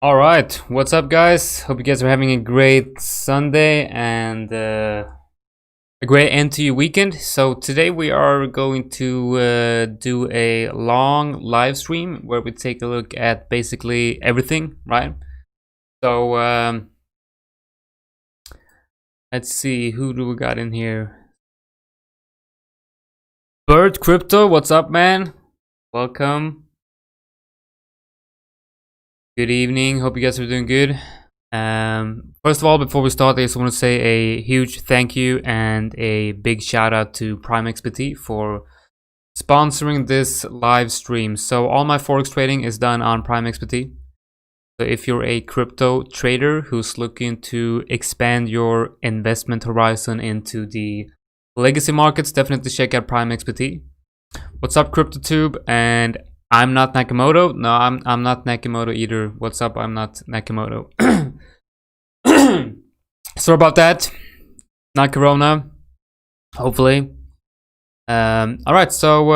All right, what's up, guys? Hope you guys are having a great Sunday and a great end to your weekend. So today we are going to do a long live stream where we take a look at basically everything, right? So let's see, who do we got in here? Bird Crypto, what's up, man? Welcome. Good evening, hope you guys are doing good. First of all, before we start, I just want to say a huge thank you and a big shout out to Prime XPT for sponsoring this live stream. So all my Forex trading is done on Prime XPT. So if you're a crypto trader who's looking to expand your investment horizon into the legacy markets, definitely check out Prime XPT. What's up, CryptoTube? And I'm not Nakamoto. No, I'm not Nakamoto either. What's up? I'm not Nakamoto. Sorry about that. Not Corona. Hopefully. Alright, so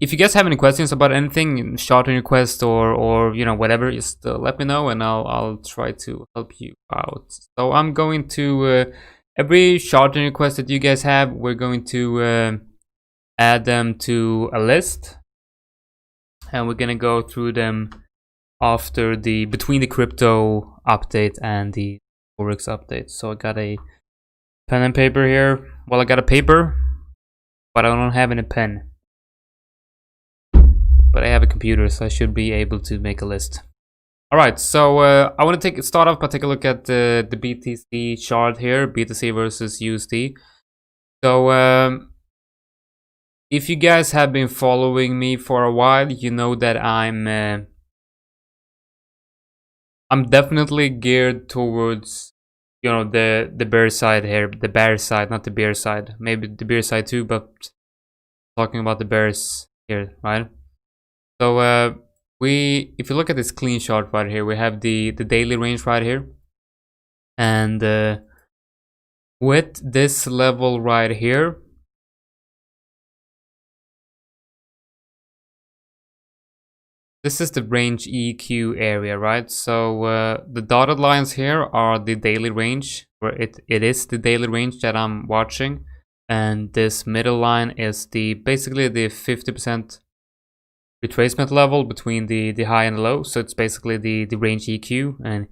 if you guys have any questions about anything, short on your quest or you know, whatever, just let me know and I'll try to help you out. So I'm going to every short on your quest that you guys have, we're going to add them to a list. And we're gonna go through them after between the crypto update and the Forex update. So I got a pen and paper here. Well, I got a paper, but I don't have any pen. But I have a computer, so I should be able to make a list. All right, so I want to start off by take a look at the BTC chart here, BTC versus USD. So if you guys have been following me for a while, you know that I'm definitely geared towards, you know, the bear side here, the bear side, not the bear side. Maybe the bear side too, but talking about the bears here, right? So if you look at this clean chart right here, we have the daily range right here, and with this level right here. This is the range EQ area, right? So the dotted lines here are the daily range, where it is the daily range that I'm watching, and this middle line is basically the 50% retracement level between the high and the low. So it's basically the range EQ, and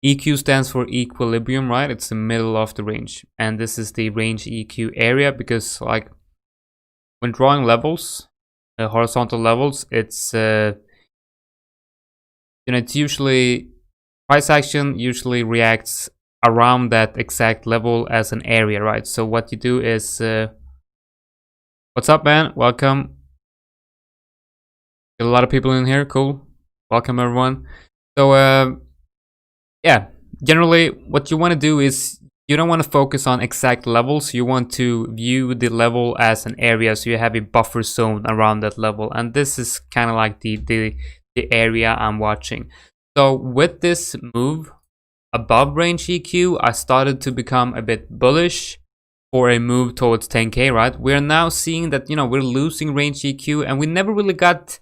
EQ stands for equilibrium, right? It's the middle of the range, and this is the range EQ area because, like, when drawing levels, horizontal levels, it's you know, it's usually price action usually reacts around that exact level as an area, right? So what you do is what's up, man? Welcome. Got a lot of people in here. Cool. Welcome, everyone. So yeah, generally what you want to do is you don't want to focus on exact levels. You want to view the level as an area, so you have a buffer zone around that level, and this is kind of like the area I'm watching. So with this move above range EQ, I started to become a bit bullish for a move towards 10k, right? We're now seeing that, you know, we're losing range EQ, and we never really got,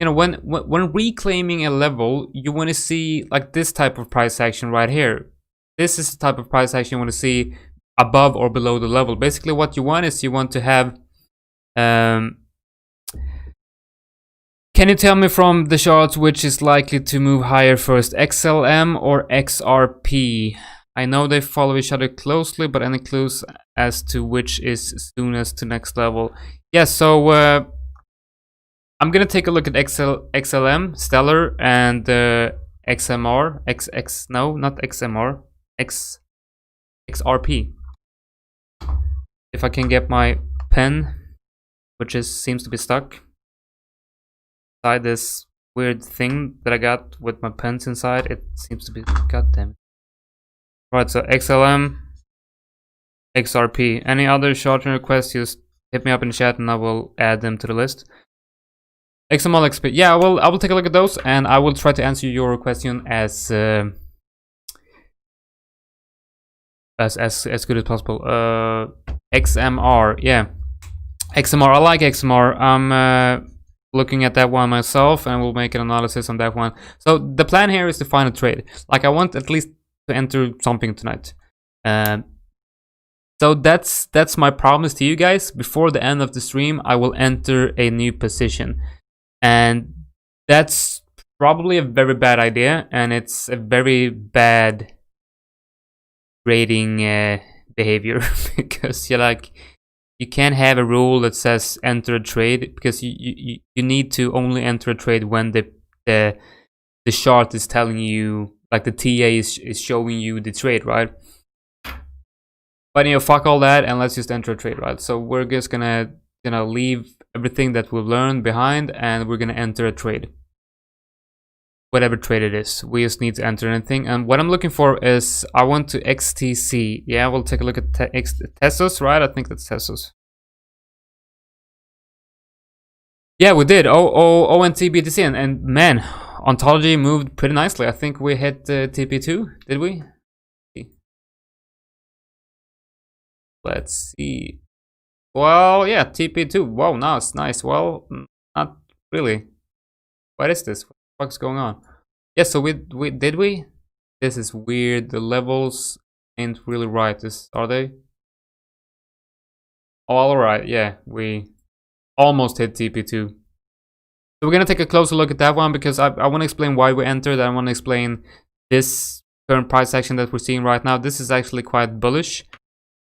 you know, when reclaiming a level, you want to see like this type of price action right here. This is the type of price action you want to see above or below the level. Basically what you want is you want to have can you tell me from the charts which is likely to move higher first, XLM or XRP? I know they follow each other closely, but any clues as to which is soonest to next level? Yeah, so I'm gonna take a look at XLM, Stellar, and XMR, no, not XMR, XRP. If I can get my pen, which seems to be stuck. This weird thing that I got with my pens inside, it seems to be goddamn. Right, so XLM, XRP. Any other short-term requests, just hit me up in the chat and I will add them to the list. XML XP. Yeah, I will take a look at those and I will try to answer your question as good as possible. XMR, yeah. XMR, I like XMR. looking at that one myself, and we'll make an analysis on that one. So the plan here is to find a trade. Like, I want at least to enter something tonight. So that's my promise to you guys. Before the end of the stream, I will enter a new position, and that's probably a very bad idea, and it's a very bad trading behavior because you can't have a rule that says enter a trade, because you need to only enter a trade when the chart is telling you, like the TA is showing you the trade, right? But you know, fuck all that, and let's just enter a trade, right? So we're just gonna leave everything that we've learned behind, and we're gonna enter a trade. Whatever trade it is, we just need to enter anything. And what I'm looking for is, I want to XTC. Yeah, we'll take a look at Tesos, right? I think that's Tesos. Yeah, we did. ONT BTC, and man, ontology moved pretty nicely. I think we hit TP2, did we? Let's see. Well, yeah, TP2. Wow, nice. Well, not really. What is this? What the fuck's going on? Yeah, so we did we? This is weird. The levels ain't really right. Are they? All right. Yeah, we almost hit TP2. So we're gonna take a closer look at that one, because I want to explain why we entered. I want to explain this current price action that we're seeing right now. This is actually quite bullish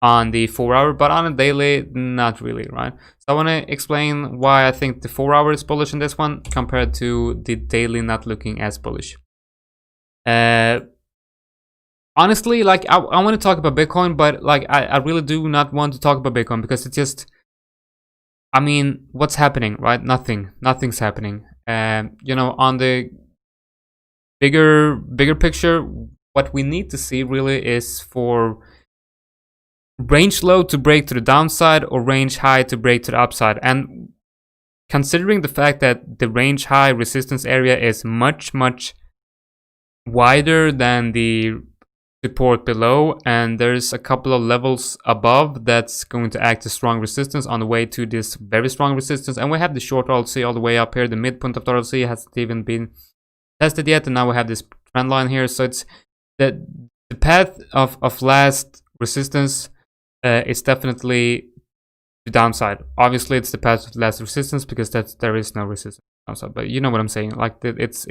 on the 4-hour, but on a daily, not really, right? So I want to explain why I think the 4-hour is bullish in this one compared to the daily not looking as bullish. Honestly, like, I want to talk about Bitcoin, but like I really do not want to talk about Bitcoin, because it's just, I mean, what's happening, right? Nothing's happening. You know, on the bigger picture, what we need to see really is for range low to break to the downside, or range high to break to the upside. And considering the fact that the range high resistance area is much wider than the support below, and there's a couple of levels above that's going to act as strong resistance on the way to this very strong resistance. And we have the short RLC all the way up here. The midpoint of the RLC hasn't even been tested yet, and now we have this trend line here. So it's the path of last resistance. It's definitely the downside. Obviously, it's the path of last resistance, because there is no resistance downside. But you know what I'm saying. Like, it's.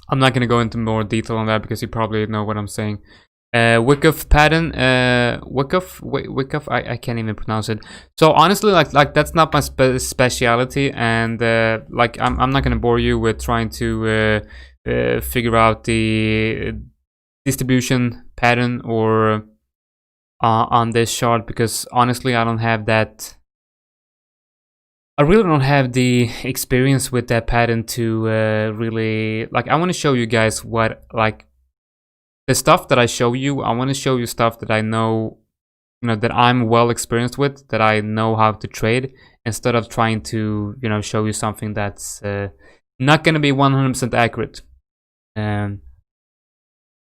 I'm not gonna go into more detail on that, because you probably know what I'm saying. Wyckoff pattern. Wyckoff. I can't even pronounce it. So honestly, like that's not my speciality, and like I'm not gonna bore you with trying to figure out the distribution pattern or on this chart, because honestly I don't have that. I really don't have the experience with that pattern to really, like, I want to show you guys what, like, the stuff that I show you. I want to show you stuff that I know, you know, that I'm well experienced with, that I know how to trade, instead of trying to, you know, show you something that's not going to be 100% accurate.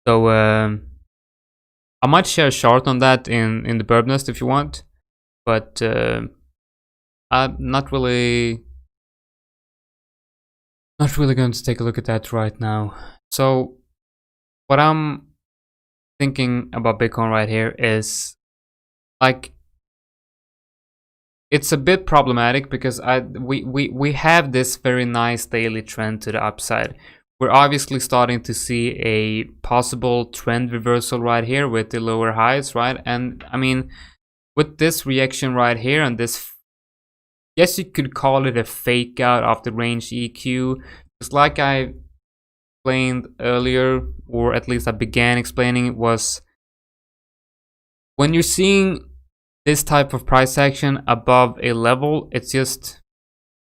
So I might share a chart on that in the Burb Nest if you want, but I'm not really going to take a look at that right now. So what I'm thinking about Bitcoin right here is, like, it's a bit problematic, because we have this very nice daily trend to the upside. We're obviously starting to see a possible trend reversal right here with the lower highs, right? And I mean, with this reaction right here, and this, yes, you could call it a fake out of the range EQ. It's like I explained earlier, or at least I began explaining, it was when you're seeing this type of price action above a level, it's just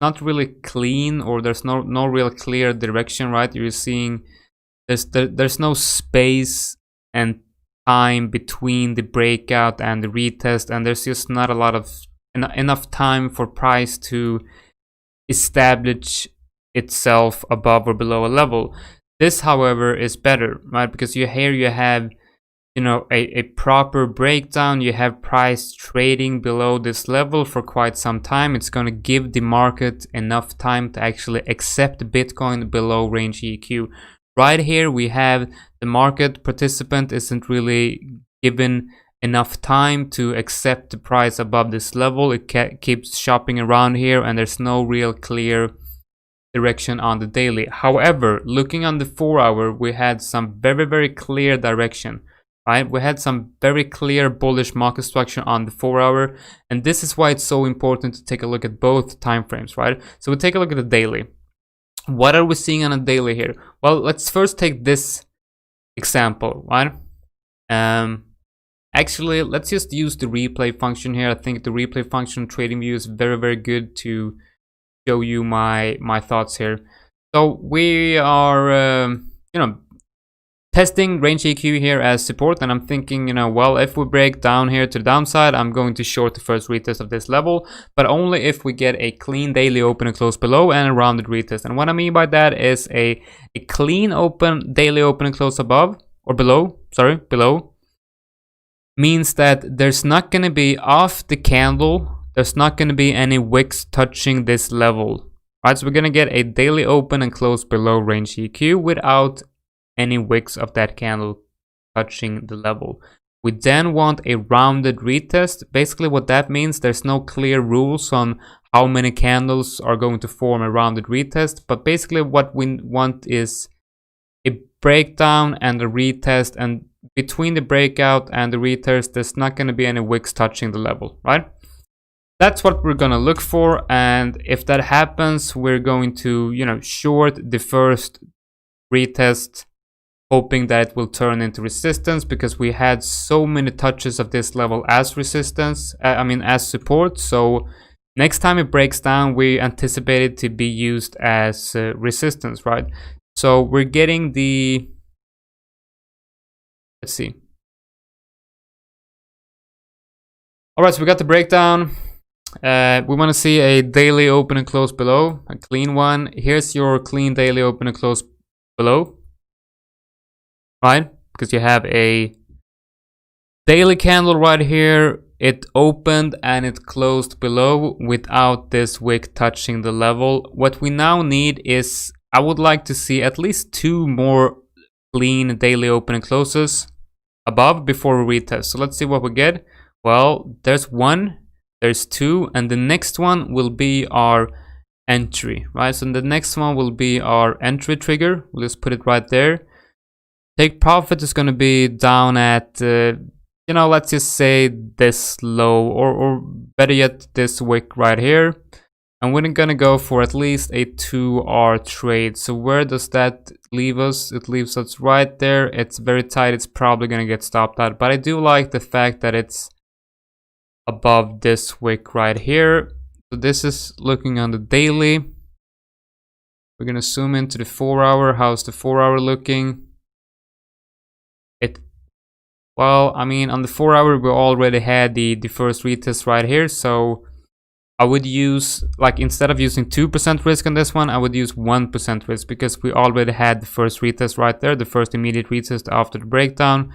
not really clean, or there's no real clear direction, right? You're seeing there's no space and time between the breakout and the retest, and there's just not a lot of enough time for price to establish itself above or below a level. This, however, is better, right? Because here you have you know, a proper breakdown, you have price trading below this level for quite some time, it's going to give the market enough time to actually accept Bitcoin below range EQ. Right here we have the market participant isn't really given enough time to accept the price above this level. It keeps shopping around here and there's no real clear direction on the daily. However, looking on the 4 hour, we had some very clear direction, right? We had some very clear bullish market structure on the 4 hour, and this is why it's so important to take a look at both time frames, right? So we take a look at the daily. What are we seeing on a daily here? Well, let's first take this example, right? Actually, let's just use the replay function here. I think the replay function TradingView is very good to show you my thoughts here. So we are, you know, testing range EQ here as support, and I'm thinking, you know, well, if we break down here to the downside, I'm going to short the first retest of this level, but only if we get a clean daily open and close below and a rounded retest. And what I mean by that is a clean open, daily open and close above or below, sorry, below, means that there's not going to be off the candle, there's not going to be any wicks touching this level, right? So we're going to get a daily open and close below range EQ without any wicks of that candle touching the level. We then want a rounded retest. Basically what that means, there's no clear rules on how many candles are going to form a rounded retest, but basically what we want is a breakdown and a retest, and between the breakout and the retest there's not going to be any wicks touching the level, right? That's what we're going to look for, and if that happens, we're going to, you know, short the first retest, hoping that it will turn into resistance, because we had so many touches of this level as resistance, as support. So next time it breaks down, we anticipate it to be used as resistance, right? So we're getting the, let's see. All right, so we got the breakdown. We want to see a daily open and close below, a clean one. Here's your clean daily open and close below. Right, because you have a daily candle right here, it opened and it closed below without this wick touching the level. What we now need is, I would like to see at least 2 more clean daily open and closes above before we retest. So let's see what we get. Well, there's 1, there's 2, and the next one will be our entry, right? So the next one will be our entry trigger. We'll just put it right there. Take profit is going to be down at, you know, let's just say this low, or better yet, this wick right here. And we're going to go for at least a 2R trade. So where does that leave us? It leaves us right there. It's very tight. It's probably going to get stopped out. But I do like the fact that it's above this wick right here. So this is looking on the daily. We're going to zoom into the 4 hour. How's the 4 hour looking? Well, I mean, on the 4 hour, we already had the first retest right here. So I would use, like, instead of using 2% risk on this one, I would use 1% risk, because we already had the first retest right there, the first immediate retest after the breakdown.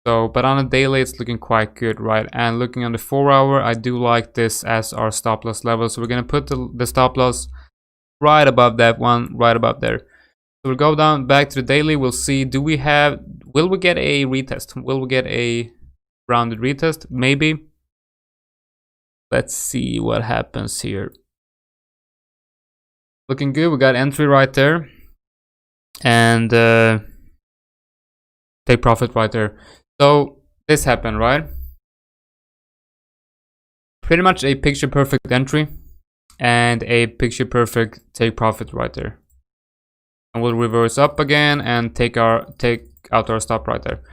So, but on a daily, it's looking quite good, right? And looking on the 4 hour, I do like this as our stop loss level. So we're going to put the stop loss right above that one, right above there. So we'll go down back to the daily. We'll see, will we get a retest? Will we get a rounded retest? Maybe. Let's see what happens here. Looking good. We got entry right there. And take profit right there. So this happened, right? Pretty much a picture perfect entry and a picture perfect take profit right there. And we'll reverse up again and take out our stop right there.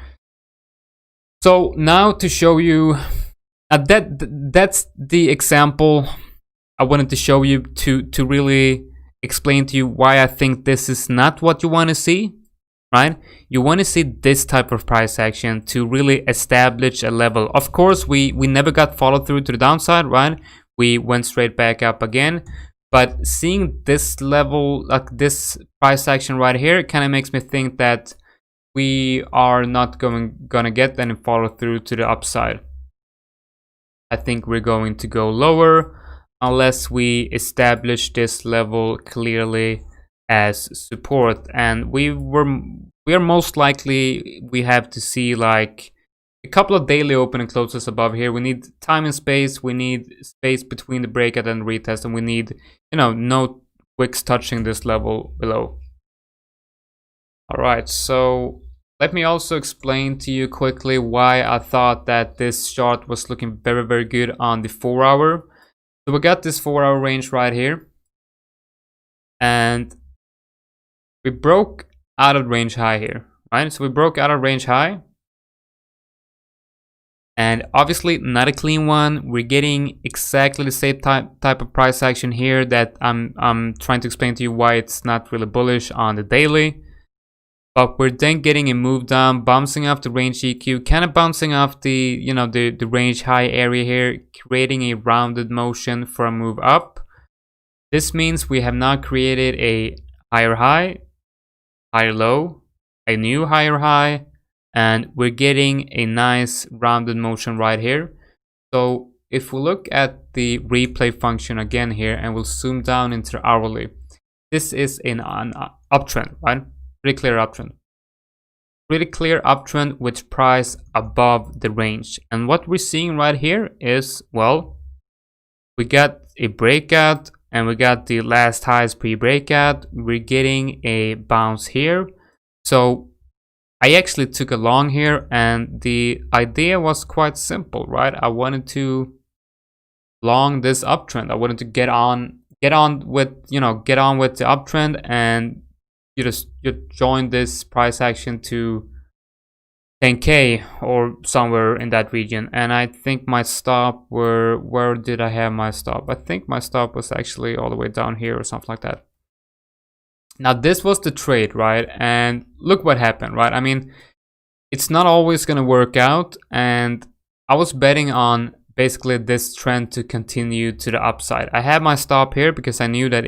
So now to show you, that's the example I wanted to show you to really explain to you why I think this is not what you want to see, right? You want to see this type of price action to really establish a level. Of course, we never got follow through to the downside, right? We went straight back up again. But seeing this level, like this price action right here, kind of makes me think that we are not gonna get any follow through to the upside. I think we're going to go lower unless we establish this level clearly as support, and we are most likely we have to see like a couple of daily open and closes above here. We need time and space, we need space between the breakout and retest, and we need, you know, no wicks touching this level below. All right, so let me also explain to you quickly why I thought that this chart was looking very, very good on the 4 hour. So we got this 4 hour range right here, and we broke out of range high here, right? So we broke out of range high, and obviously not a clean one. We're getting exactly the same type of price action here that I'm trying to explain to you why it's not really bullish on the daily. But we're then getting a move down, bouncing off the range EQ, kind of bouncing off the, you know, the range high area here, creating a rounded motion for a move up. This means we have now created a higher high, higher low, a new higher high, and we're getting a nice rounded motion right here. So if we look at the replay function again here, and we'll zoom down into the hourly, this is an uptrend, right? Pretty clear uptrend. Pretty clear uptrend with price above the range. And what we're seeing right here is, well, we got a breakout and we got the last highs pre-breakout. We're getting a bounce here. So I actually took a long here, and the idea was quite simple, right? I wanted to long this uptrend. I wanted to get on with, you know, get on with the uptrend, and you join this price action to 10k or somewhere in that region. And I think my stop where did I have my stop? I think my stop was actually all the way down here or something like that. Now this was the trade, right? And look what happened, right? I mean, it's not always gonna work out, and I was betting on basically this trend to continue to the upside. I had my stop here because I knew that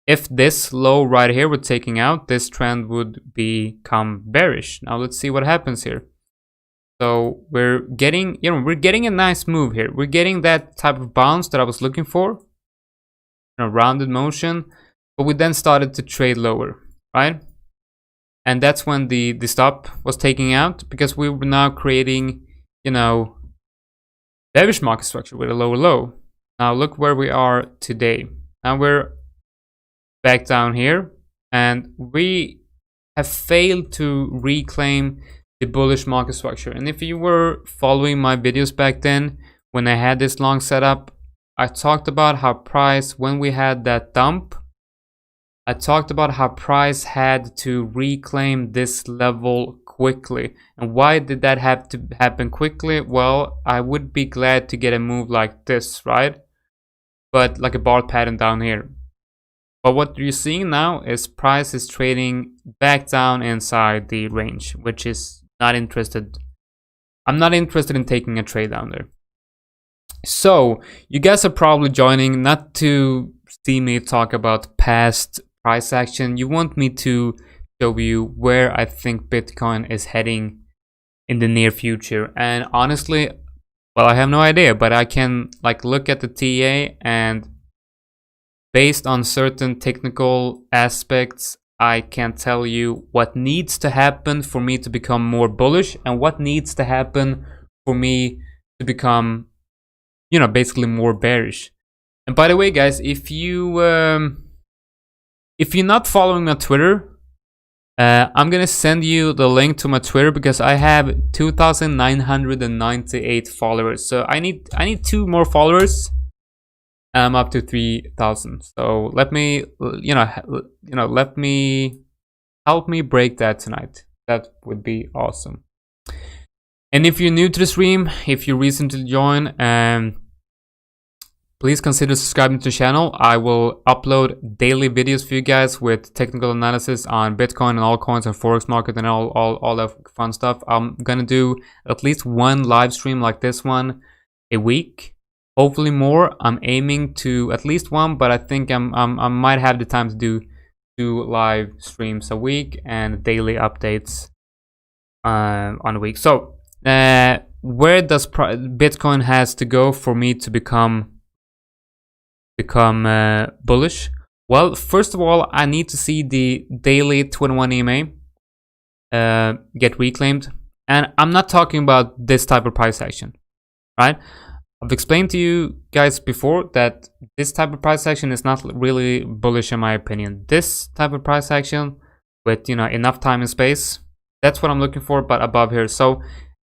if this low right here were taking out, this trend would become bearish. Now let's see what happens here. So we're getting, you know, we're getting a nice move here. We're getting that type of bounce that I was looking for, you know, rounded motion. But we then started to trade lower, right? And that's when the stop was taking out, because we were now creating, you know, bearish market structure with a lower low. Now look where we are today. Now we're back down here, and we have failed to reclaim the bullish market structure. And if you were following my videos back then, when I had this long setup, I talked about how price, when we had that dump, I talked about how price had to reclaim this level quickly. And why did that have to happen quickly? Well, I would be glad to get a move like this, right? But like a bar pattern down here. But what you're seeing now is price is trading back down inside the range, which is not interested. I'm not interested in taking a trade down there. So you guys are probably joining not to see me talk about past price action. You want me to show you where I think Bitcoin is heading in the near future. And honestly, well, I have no idea, but I can like look at the TA, and based on certain technical aspects, I can tell you what needs to happen for me to become more bullish, and what needs to happen for me to become, you know, basically more bearish. And by the way, guys, if you're not following my Twitter, I'm gonna send you the link to my Twitter, because I have 2,998 followers. So I need 2 more followers. I'm up to 3,000. So let me, let me help me break that tonight. That would be awesome. And if you're new to the stream, if you recently joined, please consider subscribing to the channel. I will upload daily videos for you guys with technical analysis on Bitcoin and altcoins and Forex market and all that fun stuff. I'm gonna do at least 1 live stream like this one a week. Hopefully more. I'm aiming to at least 1, but I think I might have the time to do 2 live streams a week and daily updates on a week. So where does Bitcoin has to go for me to become bullish? Well, first of all, I need to see the daily 21 EMA get reclaimed, and I'm not talking about this type of price action, right? I've explained to you guys before that this type of price action is not really bullish in my opinion. This type of price action with, you know, enough time and space, that's what I'm looking for, but above here. So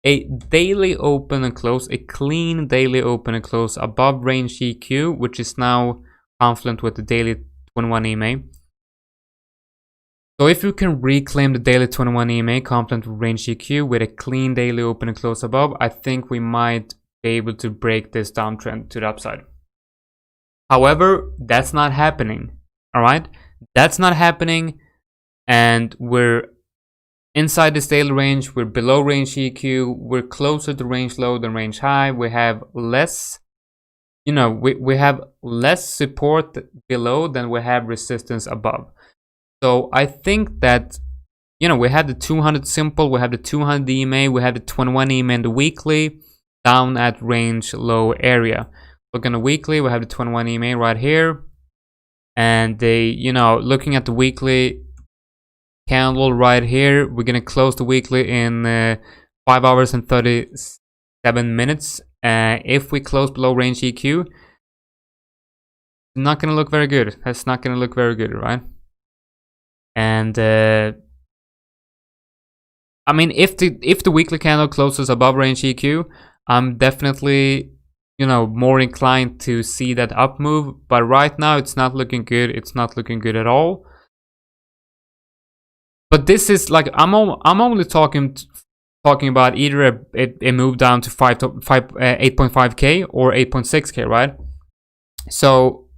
a daily open and close, a clean daily open and close above range EQ, which is now confluent with the daily 21 EMA. So if you can reclaim the daily 21 EMA confluent with range EQ with a clean daily open and close above, I think we might be able to break this downtrend to the upside. However, that's not happening. All right, that's not happening, and we're inside this daily range. We're below range EQ. We're closer to range low than range high. We have less, you know, we have less support below than we have resistance above. So I think that, you know, we have the 200 simple, we have the 200 EMA, we have the 21 EMA in the weekly down at range low area. Look on the weekly, we have the 21 EMA right here, and you know, looking at the weekly candle right here, we're gonna close the weekly in 5 hours and 37 minutes. If we close below range EQ, not gonna look very good. That's not gonna look very good, right? And I mean, if the weekly candle closes above range EQ, I'm definitely, you know, more inclined to see that up move. But right now, it's not looking good. It's not looking good at all. But this is like, I'm only talking about either a move down to 8.5k or 8.6k, right? So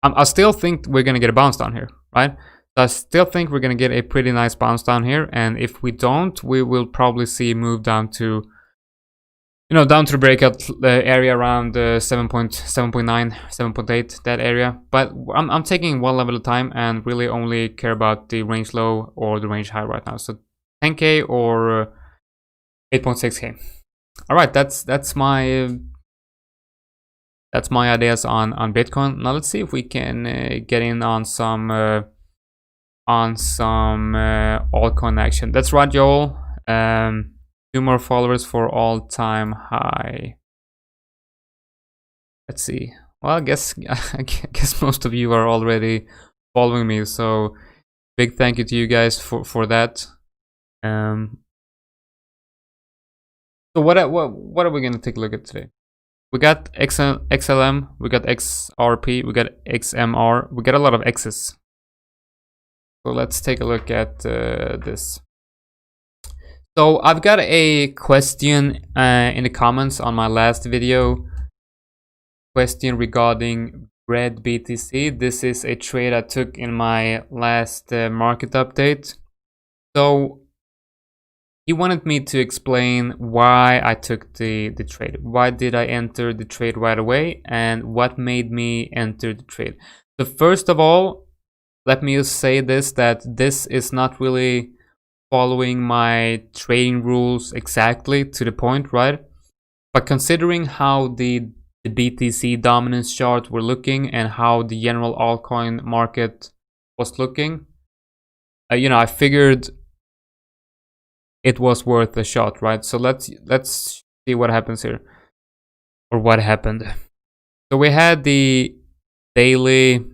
I still think we're gonna get a bounce down here, right? I still think we're going to get a pretty nice bounce down here, and if we don't, we will probably see a move down to, you know, down to the breakout area around 7.9, 7.8, that area. But I'm taking one level at a time and really only care about the range low or the range high right now. So 10k or 8.6k. All right, that's my ideas on Bitcoin. Now let's see if we can get in on some altcoin action. That's right, Joel. 2 more followers for all-time high. Let's see. Well, I guess most of you are already following me, so big thank you to you guys for that. So what are we gonna take a look at today? We got XLM, we got XRP, we got XMR, we got a lot of X's. So let's take a look at this. So I've got a question in the comments on my last video. Question regarding Red BTC. This is a trade I took in my last market update. So he wanted me to explain why I took the trade. Why did I enter the trade right away, and what made me enter the trade? So first of all, let me just say this, that this is not really following my trading rules exactly to the point, right? But considering how the BTC dominance chart were looking and how the general altcoin market was looking, you know, I figured it was worth a shot, right? So let's see what happens here, or what happened. So we had the daily.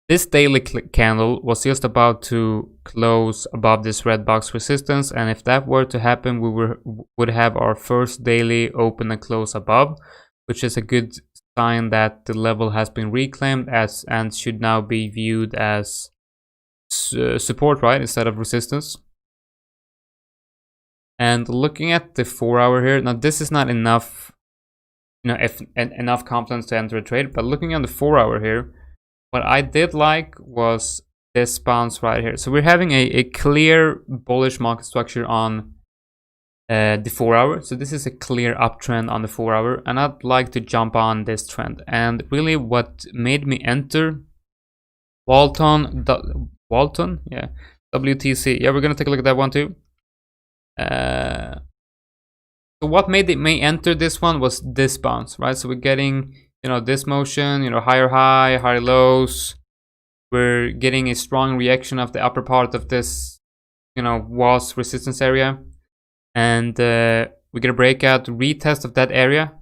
This daily candle was just about to close above this red box resistance, and if that were to happen, we would have our first daily open and close above, which is a good sign that the level has been reclaimed and should now be viewed as support, right, instead of resistance. And looking at the 4 hour here, now this is not enough, you know, enough confidence to enter a trade, but looking at the 4 hour here, what I did like was this bounce right here. So we're having a clear bullish market structure on the 4 hour. So this is a clear uptrend on the 4 hour, and I'd like to jump on this trend. And really what made me enter Walton, yeah, WTC. Yeah, we're gonna take a look at that one too. So what made it may enter this one was this bounce, right? So we're getting, this motion, higher high, higher lows. We're getting a strong reaction of the upper part of this, was resistance area, and we get a breakout retest of that area.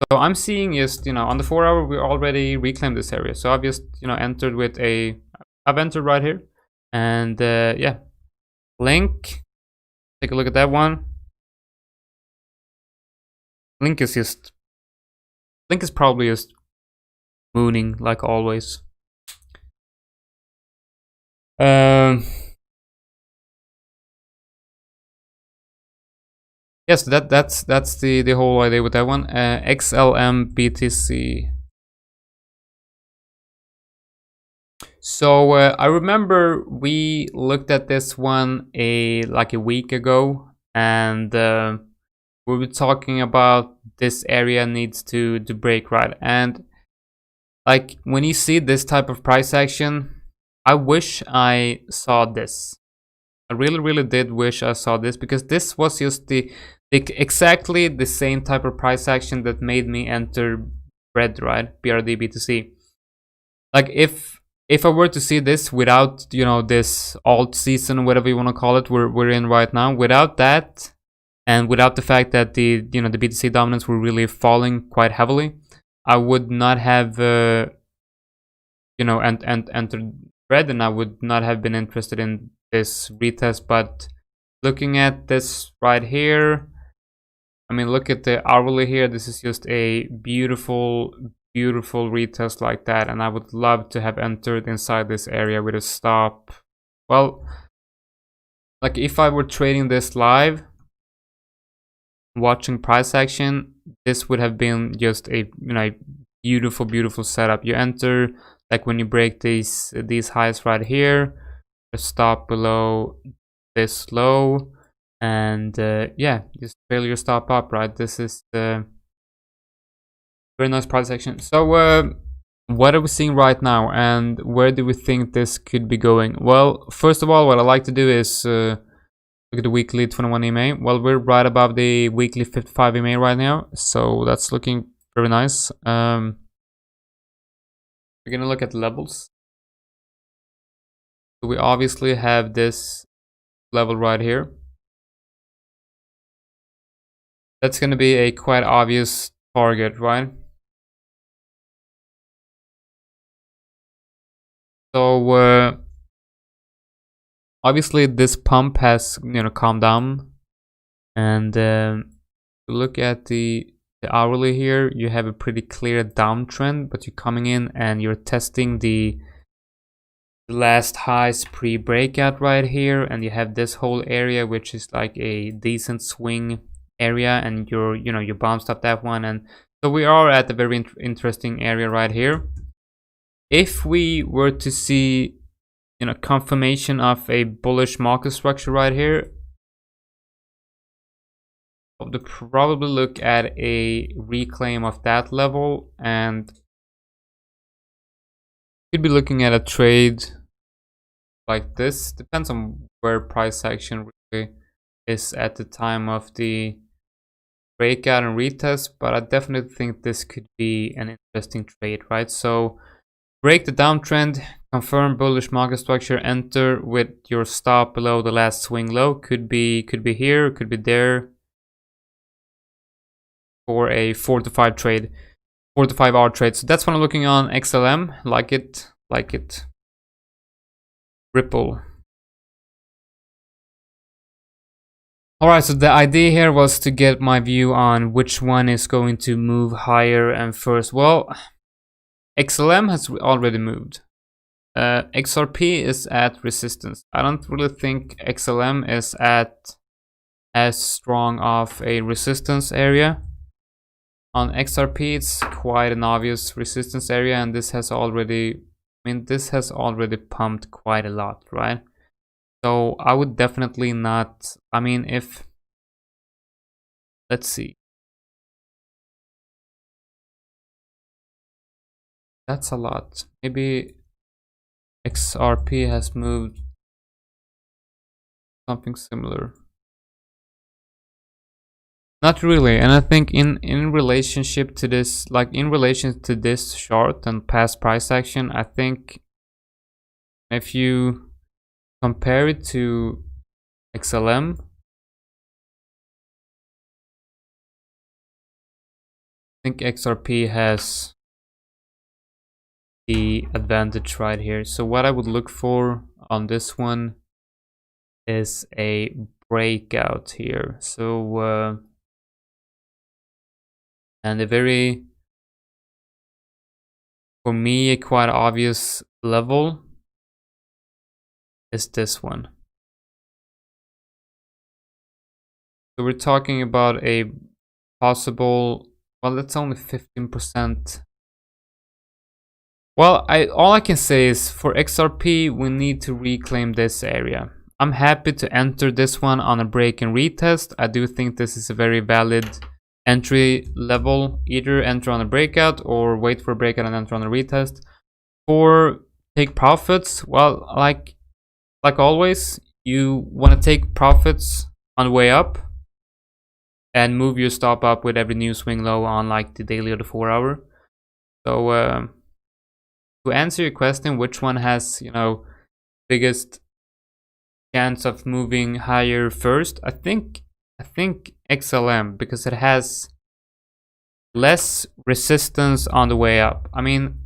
So I'm seeing just, on the 4 hour we already reclaimed this area. So I've just, entered with I've entered right here, and yeah, link. Take a look at that one. Link is probably just mooning like always. Yes, that's the whole idea with that one. XLM BTC. So I remember we looked at this one like a week ago, and we were talking about this area needs to break, right? And like when you see this type of price action, I wish I saw this. I really did wish I saw this, because this was just exactly the same type of price action that made me enter BRED, right? BRD BTC. Like if I were to see this without, this alt season, whatever you want to call it, we're in right now, without that, and without the fact that the BTC dominance were really falling quite heavily, I would not have entered BRED, and I would not have been interested in this retest. But looking at this right here, I mean, look at the hourly here. This is just a beautiful retest like that, and I would love to have entered inside this area with a stop. Well, like if I were trading this live, watching price action, this would have been just a beautiful setup. You enter like when you break these highs right here, a stop below this low, and yeah, just fail your stop up, right? This is the very nice price action. So what are we seeing right now, and where do we think this could be going? Well, first of all, what I like to do is look at the weekly 21 EMA. Well, we're right above the weekly 55 EMA right now, so that's looking very nice. We're gonna look at levels. So we obviously have this level right here. That's gonna be a quite obvious target, right? So obviously this pump has calmed down, and look at the hourly here, you have a pretty clear downtrend, but you're coming in and you're testing the last highs pre-breakout right here, and you have this whole area which is like a decent swing area, and you bounced up that one, and so we are at a very interesting area right here. If we were to see confirmation of a bullish market structure right here, I would probably look at a reclaim of that level, and could be looking at a trade like this. Depends on where price action really is at the time of the breakout and retest, but I definitely think this could be an interesting trade, right? So break the downtrend, confirm bullish market structure, enter with your stop below the last swing low. Could be here, could be there, for a 4 to 5 trade, 4 to 5 hour trade. So that's what I'm looking on XLM. Like it. Ripple. Alright, so the idea here was to get my view on which one is going to move higher and first. Well, XLM has already moved. XRP is at resistance. I don't really think XLM is at as strong of a resistance area. On XRP, it's quite an obvious resistance area, and this has already, this has already pumped quite a lot, right? So I would definitely not, if, let's see. That's a lot. Maybe XRP has moved something similar. Not really, and I think in relationship to this, like in relation to this chart and past price action, I think if you compare it to XLM, I think XRP has the advantage right here. So what I would look for on this one is a breakout here. So and a very, for me, a quite obvious level is this one. So we're talking about a possible, well, that's only 15%. Well, all I can say is for XRP, we need to reclaim this area. I'm happy to enter this one on a break and retest. I do think this is a very valid entry level. Either enter on a breakout or wait for a breakout and enter on a retest. For take profits, well, like always, you want to take profits on the way up and move your stop up with every new swing low on like the daily or the 4-hour. So to answer your question, which one has, you know, biggest chance of moving higher first? I think XLM, because it has less resistance on the way up. I mean,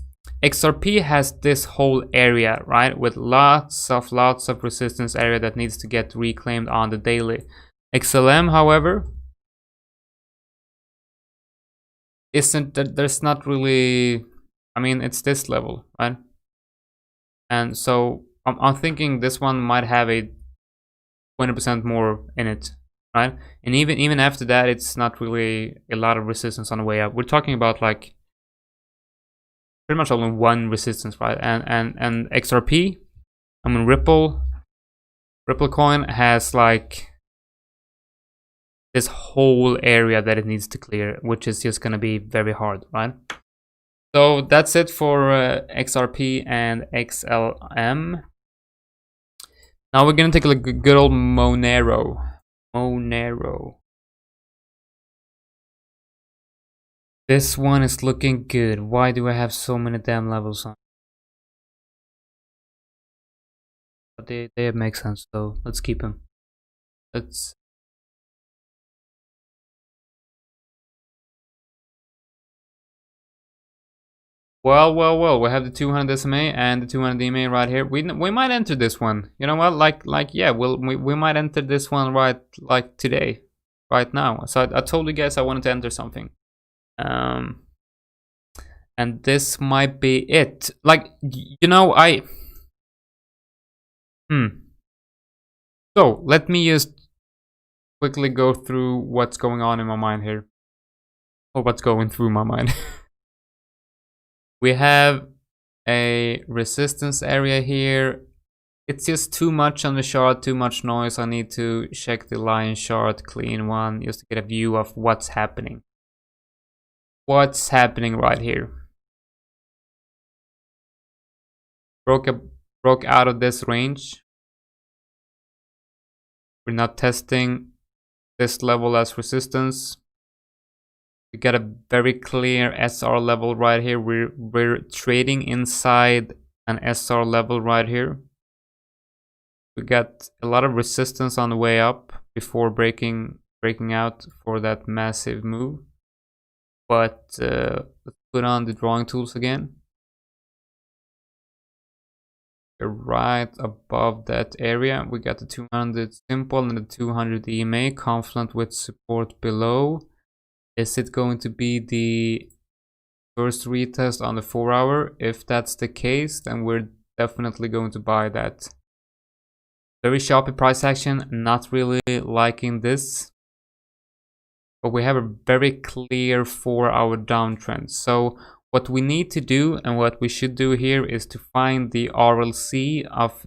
XRP has this whole area, right, with lots of resistance area that needs to get reclaimed on the daily. XLM, however, isn't that, there's not really, I mean, it's this level, right? And so I'm thinking this one might have a 20% more in it, right? And even after that, it's not really a lot of resistance on the way up. We're talking about like pretty much only one resistance, right? And XRP, I mean Ripple coin has like this whole area that it needs to clear, which is just gonna be very hard, right? So that's it for XRP and XLM. Now we're gonna take a look at good old Monero. This one is looking good. Why do I have so many damn levels on? But they make sense, so let's keep them. Let's. Well, we have the 200 SMA and the 200 DMA right here. We might enter this one. You know what? Like yeah, we might enter this one right like today, right now. So I told you guys I wanted to enter something. And this might be it. Like, you know, So let me just quickly go through what's going on in my mind here, or what's going through my mind. We have a resistance area here. It's just too much on the chart, too much noise. I need to check the line chart, clean one, just to get a view of what's happening. What's happening right here? Broke out of this range. We're not testing this level as resistance. We got a very clear SR level right here. We're trading inside an SR level right here. We got a lot of resistance on the way up before breaking out for that massive move. But let's put on the drawing tools again. We're right above that area. We got the 200 simple and the 200 EMA confluent with support below. Is it going to be the first retest on the 4-hour? If that's the case, then we're definitely going to buy that. Very sharp price action, not really liking this. But we have a very clear 4-hour downtrend. So what we need to do and what we should do here is to find the RLC of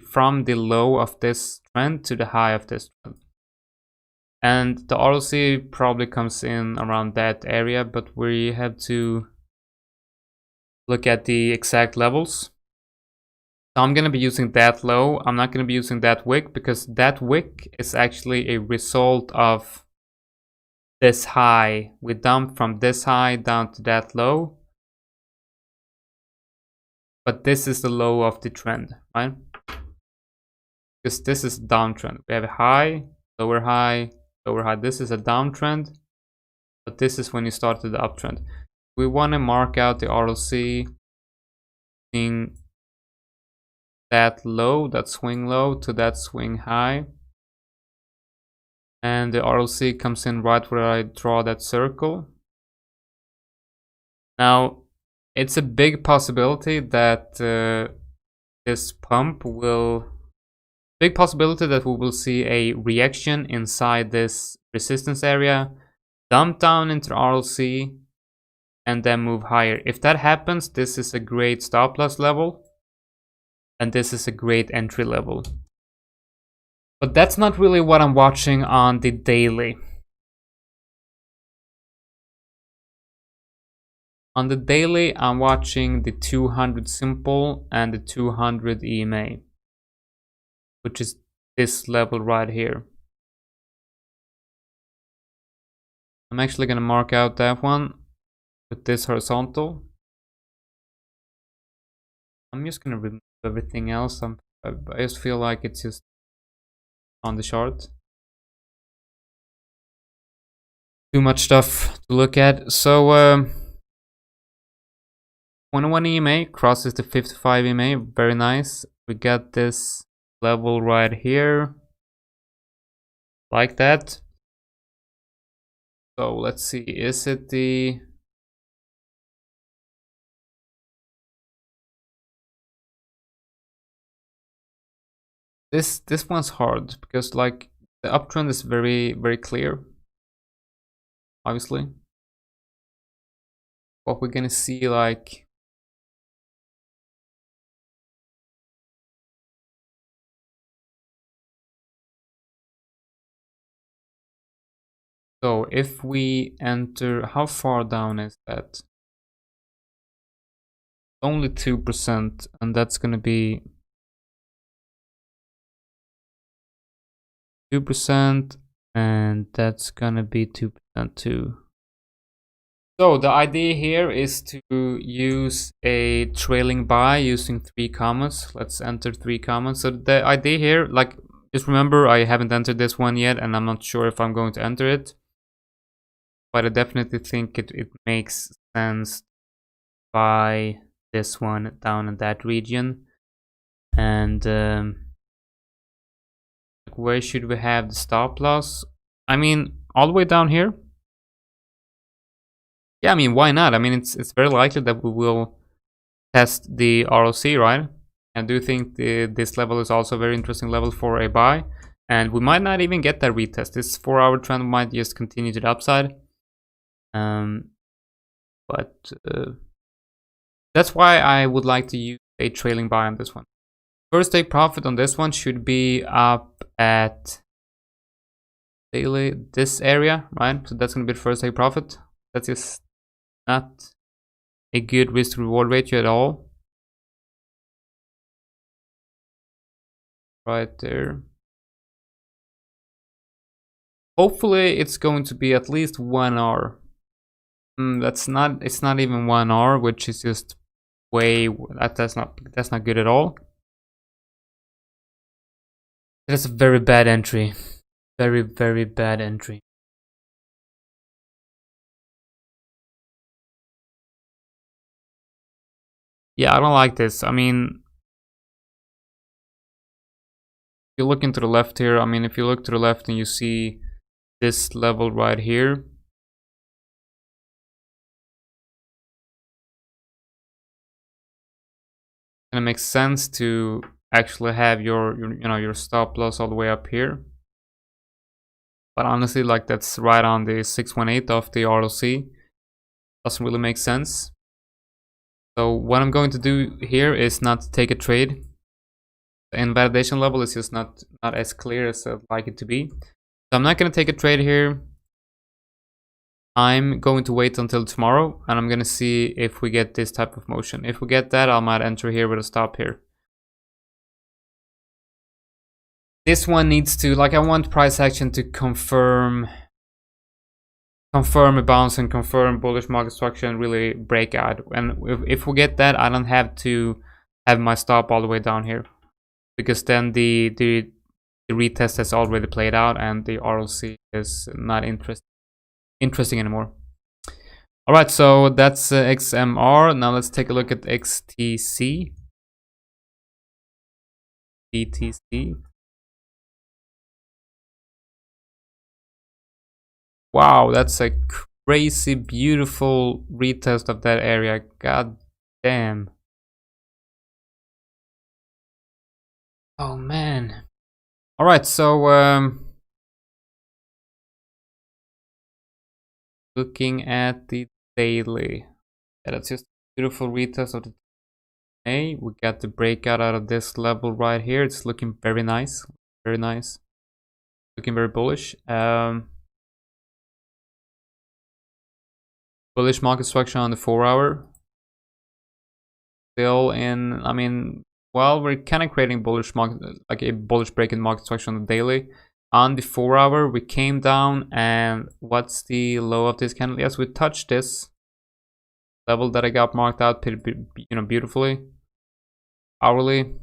from the low of this trend to the high of this trend. And the RLC probably comes in around that area, but we have to look at the exact levels. So I'm going to be using that low. I'm not going to be using that wick because that wick is actually a result of this high. We dumped from this high down to that low. But this is the low of the trend, right? Because this is downtrend. We have a high, lower high, lower high. This is a downtrend, but this is when you started the uptrend. We want to mark out the RLC in that low, that swing low to that swing high. And the RLC comes in right where I draw that circle. Now, it's a big possibility that this pump will... Big possibility that we will see a reaction inside this resistance area, dump down into RLC, and then move higher. If that happens, this is a great stop loss level, and this is a great entry level. But that's not really what I'm watching on the daily. On the daily, I'm watching the 200 simple and the 200 EMA, which is this level right here. I'm actually going to mark out that one with this horizontal. I'm just going to remove everything else. I just feel like it's just on the chart. Too much stuff to look at. So 21 EMA crosses the 55 EMA. Very nice. We got this level right here, like that. So let's see, is it the... This one's hard because like the uptrend is very clear, obviously. What we're gonna see, like, so if we enter, how far down is that? Only 2%, and that's gonna be 2%, and that's gonna be 2% too. So the idea here is to use a trailing buy using 3 commas. Let's enter 3 commas. So the idea here, like, just remember I haven't entered this one yet, and I'm not sure if I'm going to enter it. But I definitely think it makes sense to buy this one down in that region. And where should we have the stop loss? I mean, all the way down here. Yeah, I mean, why not? I mean, it's very likely that we will test the ROC, right? And do think this level is also a very interesting level for a buy. And we might not even get that retest. This 4-hour trend might just continue to the upside. But that's why I would like to use a trailing buy on this one. First take profit on this one should be up at daily this area, right? So that's gonna be the first take profit. That's just not a good risk reward ratio at all. Right there. Hopefully it's going to be at least 1 hour. It's not even 1 hour, which is just way, that's not good at all. That's a very bad entry. Very bad entry. Yeah, I don't like this. I mean, if you look into the left here, I mean, if you look to the left and you see this level right here, and it makes sense to actually have your stop loss all the way up here. But honestly, like, that's right on the 618 of the RLC. Doesn't really make sense. So what I'm going to do here is not to take a trade. The invalidation level is just not as clear as I'd like it to be. So I'm not going to take a trade here. I'm going to wait until tomorrow, and I'm going to see if we get this type of motion. If we get that, I might enter here with a stop here. This one needs to, like, I want price action to confirm a bounce and confirm bullish market structure and really break out. And if we get that, I don't have to have my stop all the way down here, because then the retest has already played out and the RLC is not interesting anymore. All right, so that's XMR. Now let's take a look at XTC, BTC. Wow, that's a crazy beautiful retest of that area. God damn. Oh man. All right, so looking at the daily, yeah, that's just a beautiful retest of the day. We got the breakout out of this level right here. It's looking very nice, very nice. Looking very bullish. Bullish market structure on the 4-hour. Still in, I mean, well, we're kind of creating bullish market, like a bullish break in market structure on the daily. On the 4-hour, we came down, and what's the low of this candle? Yes, we touched this level that I got marked out pretty, you know, beautifully. Hourly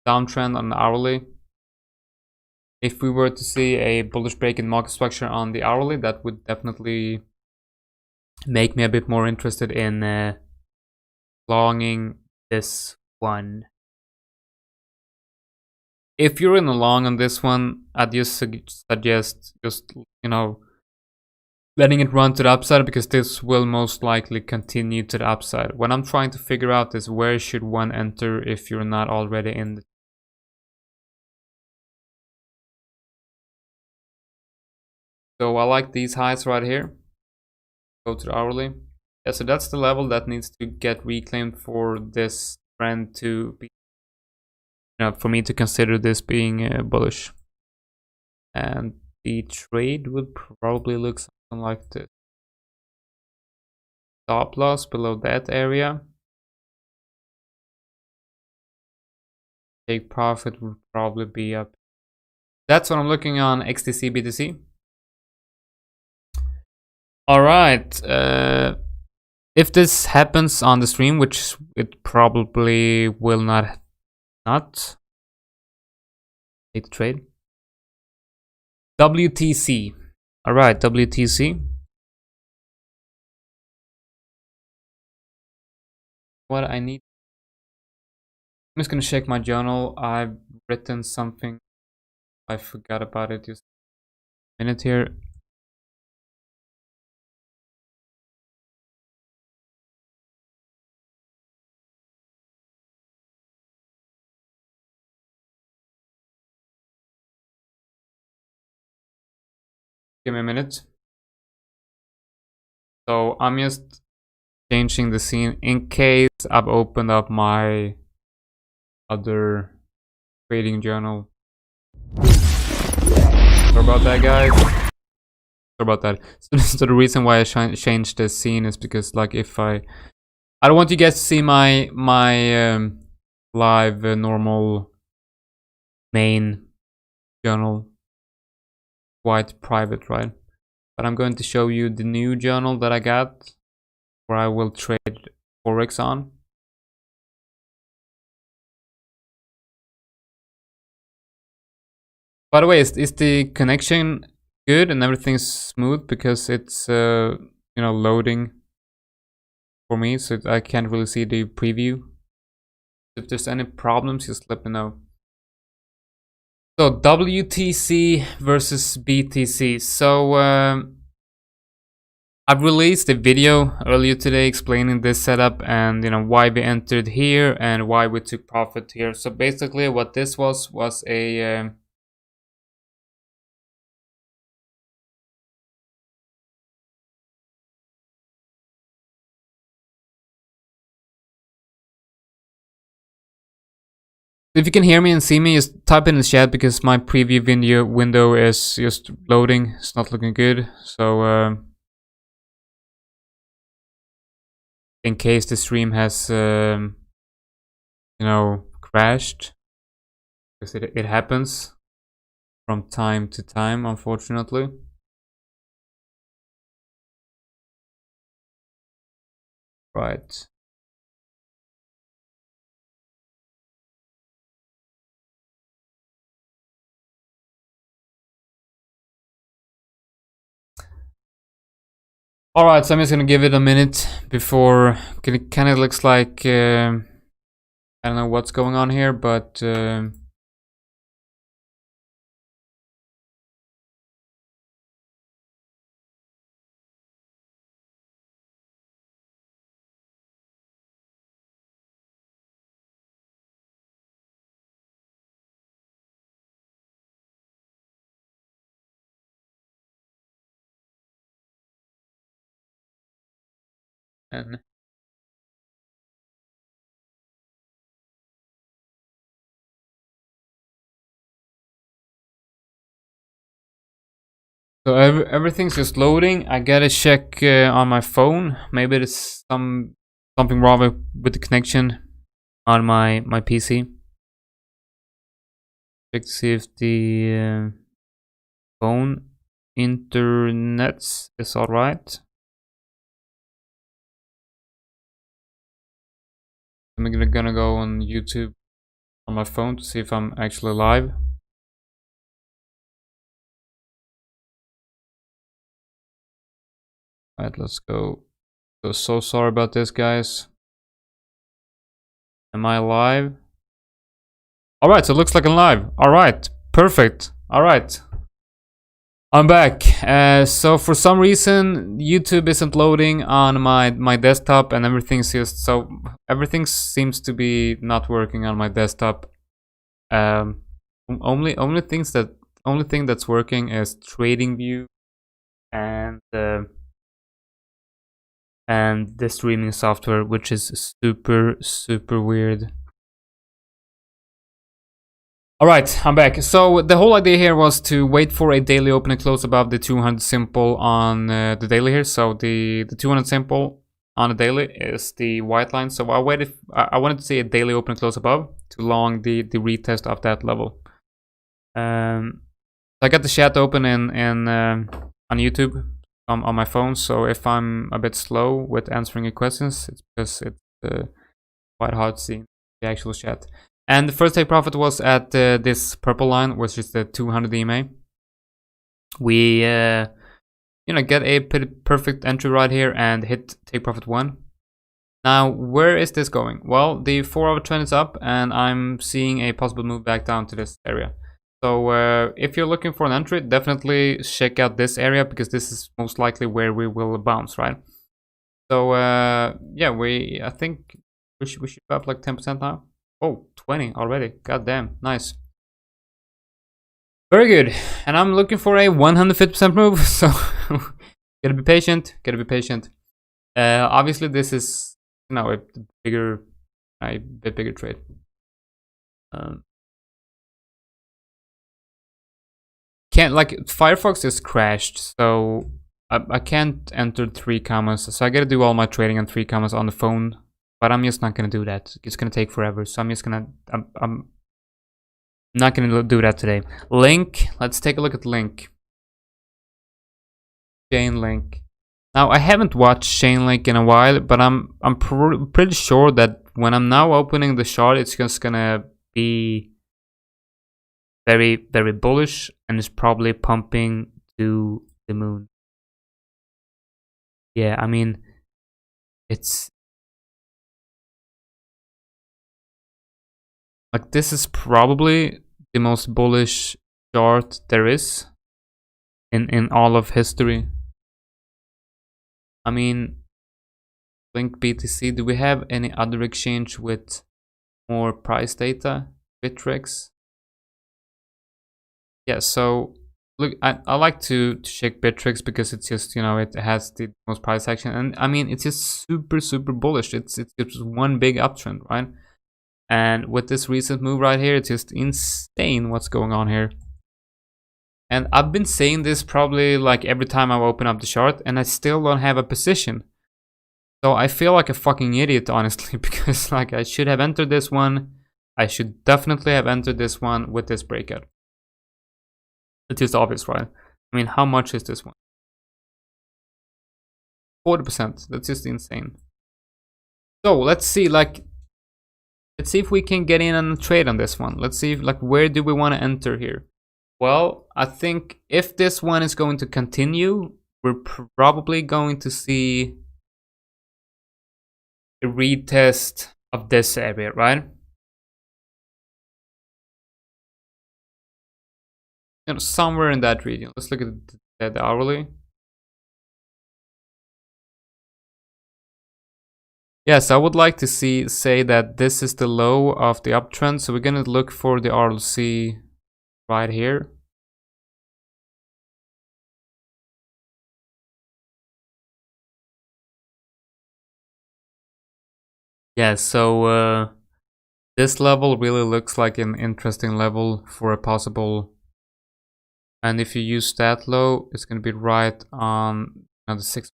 downtrend on the hourly. If we were to see a bullish break in market structure on the hourly, that would definitely make me a bit more interested in longing this one. If you're in a long on this one, I'd just suggest just, you know, letting it run to the upside, because this will most likely continue to the upside. What I'm trying to figure out is where should one enter if you're not already in the... So I like these highs right here. Go to the hourly. Yeah, so that's the level that needs to get reclaimed for this trend to be, you know, for me to consider this being bullish. And the trade would probably look something like this. Stop loss below that area. Take profit would probably be up. That's what I'm looking on XTC BTC. All right. If this happens on the stream, which it probably will not take the trade. WTC. All right, WTC. What I need. I'm just gonna check my journal. I've written something. I forgot about it. Just a minute here. Give me a minute. So I'm just changing the scene in case I've opened up my other trading journal. Sorry about that, guys. Sorry about that. So the reason why I changed the scene is because, like, if I don't want you guys to see my live normal main journal, quite private, right? But I'm going to show you the new journal that I got, where I will trade Forex on. By the way, is the connection good and everything's smooth? Because it's you know, loading for me, so I can't really see the preview. If there's any problems, just let me know. So WTC versus BTC. So I've released a video earlier today explaining this setup and, you know, why we entered here and why we took profit here. So basically what this was a if you can hear me and see me, just type in the chat, because my preview video window is just loading. It's not looking good. So in case the stream has you know, crashed, because it happens from time to time, unfortunately. Right. All right, so I'm just gonna give it a minute before. It kind of looks like I don't know what's going on here, but and so everything's just loading. I gotta check on my phone. Maybe there's something wrong with the connection on my PC. Check to see if the phone internet is all right. I'm gonna go on YouTube on my phone to see if I'm actually live. Alright, let's go. So sorry about this, guys. Am I live? Alright, so it looks like I'm live. Alright, perfect. Alright. I'm back. So for some reason, YouTube isn't loading on my desktop, and everything's just everything seems to be not working on my desktop. Only thing that's working is TradingView and the streaming software, which is super weird. Alright, I'm back. So the whole idea here was to wait for a daily open and close above the 200 simple on the daily here. So the 200 simple on the daily is the white line. So I wanted to see a daily open and close above to long the retest of that level. I got the chat open on YouTube on my phone. So if I'm a bit slow with answering your questions, it's because it's quite hard to see the actual chat. And the first take profit was at this purple line, which is the 200 EMA. We, get a perfect entry right here and hit take profit 1. Now, where is this going? Well, the 4-hour trend is up, and I'm seeing a possible move back down to this area. So if you're looking for an entry, definitely check out this area, because this is most likely where we will bounce, right? So yeah, I think we should be up like 10% now. Oh, 20 already. God damn, nice. Very good. And I'm looking for a 150% move, so gotta be patient. Obviously, this is a bit bigger trade. Can't, like, Firefox is crashed, so I can't enter 3 commas. So I gotta do all my trading on 3 commas on the phone. But I'm just not gonna do that. It's gonna take forever. So I'm not gonna do that today. Link. Let's take a look at Link. Chainlink. Now I haven't watched Chainlink in a while, but I'm pretty sure that when I'm now opening the chart, it's just gonna be very bullish, and it's probably pumping to the moon. Yeah, I mean, it's like, this is probably the most bullish chart there is in all of history. I mean, Link BTC. Do we have any other exchange with more price data? Bittrex. Yeah, so look, I like to check Bittrex because it's just, it has the most price action, and I mean, it's just super bullish. It's just one big uptrend, right? And with this recent move right here, it's just insane what's going on here. And I've been saying this probably like every time I open up the chart, and I still don't have a position. So I feel like a fucking idiot, honestly, because like I should have entered this one. I should definitely have entered this one with this breakout. It's just obvious, right? I mean, how much is this one? 40%. That's just insane. So let's see, let's see if we can get in and trade on this one. Let's see, where do we want to enter here? Well, I think if this one is going to continue, we're probably going to see a retest of this area, right? You know, somewhere in that region. Let's look at the hourly. Yes, I would like to say that this is the low of the uptrend. So we're going to look for the RLC right here. Yeah, so this level really looks like an interesting level for a possible. And if you use that low, it's going to be right on the 6.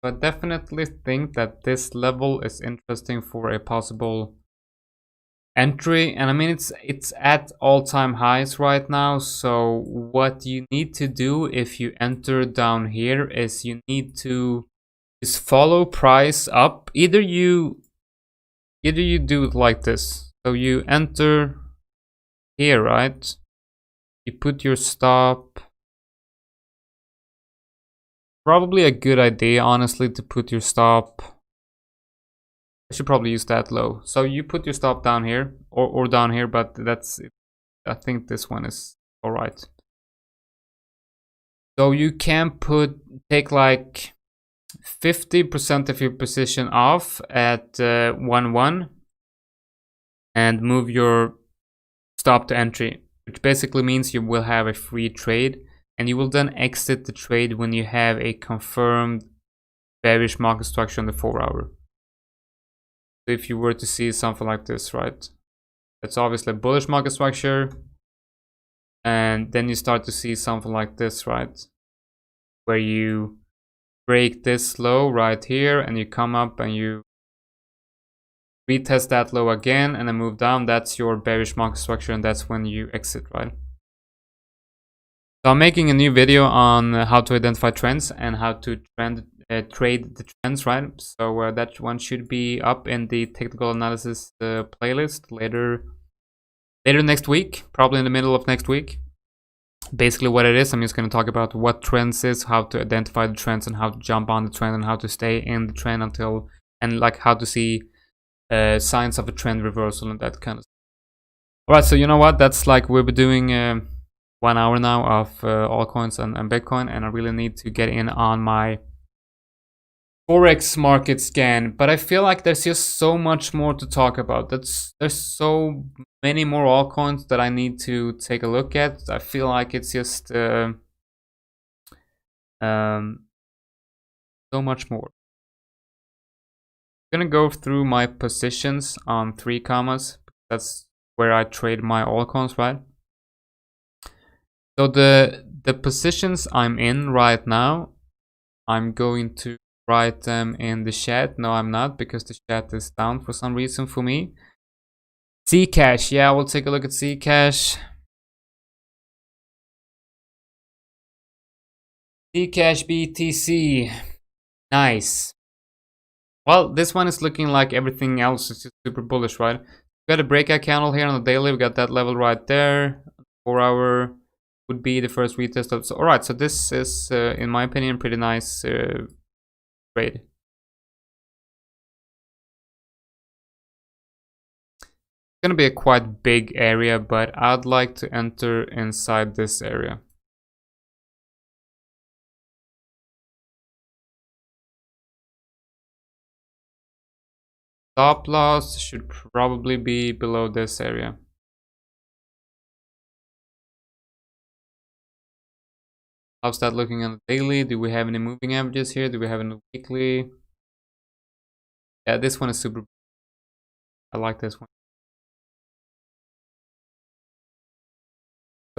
So I definitely think that this level is interesting for a possible entry. And I mean, it's at all-time highs right now. So what you need to do if you enter down here is you need to just follow price up. Either you do it like this. So you enter here, right? You put your stop. Probably a good idea, honestly, to put your stop. I should probably use that low. So you put your stop down here or down here, but that's it. I think this one is all right. So you can take like 50% of your position off at 1-1 and move your stop to entry, which basically means you will have a free trade, and you will then exit the trade when you have a confirmed bearish market structure on the 4-hour. So if you were to see something like this, right? It's obviously a bullish market structure, and then you start to see something like this, right? Where you break this low right here and you come up and you retest that low again and then move down. That's your bearish market structure, and that's when you exit, right? So I'm making a new video on how to identify trends and how to trade the trends, right? So that one should be up in the technical analysis playlist later next week, probably in the middle of next week. Basically what it is, I'm just going to talk about what trends is, how to identify the trends, and how to jump on the trend, and how to stay in the trend until, and like how to see signs of a trend reversal and that kind of stuff. All right, so you know what? That's like we've been doing 1 hour now of altcoins and Bitcoin, and I really need to get in on my Forex market scan, but I feel like there's just so much more to talk about. There's so many more altcoins that I need to take a look at. I feel like it's just so much more. I'm gonna go through my positions on 3 commas. That's where I trade my altcoins, right? So the positions I'm in right now, I'm going to write them in the chat. No, I'm not, because the chat is down for some reason for me. Zcash, yeah, we'll take a look at Zcash. Zcash BTC, nice. Well, this one is looking like everything else is just super bullish, right? We got a breakout candle here on the daily. We got that level right there. 4-hour would be the first retest of. So, all right, so this is, in my opinion, pretty nice trade. It's gonna be a quite big area, but I'd like to enter inside this area. Stop loss should probably be below this area. How's that looking on the daily? Do we have any moving averages here? Do we have any weekly? Yeah, this one is super. I like this one.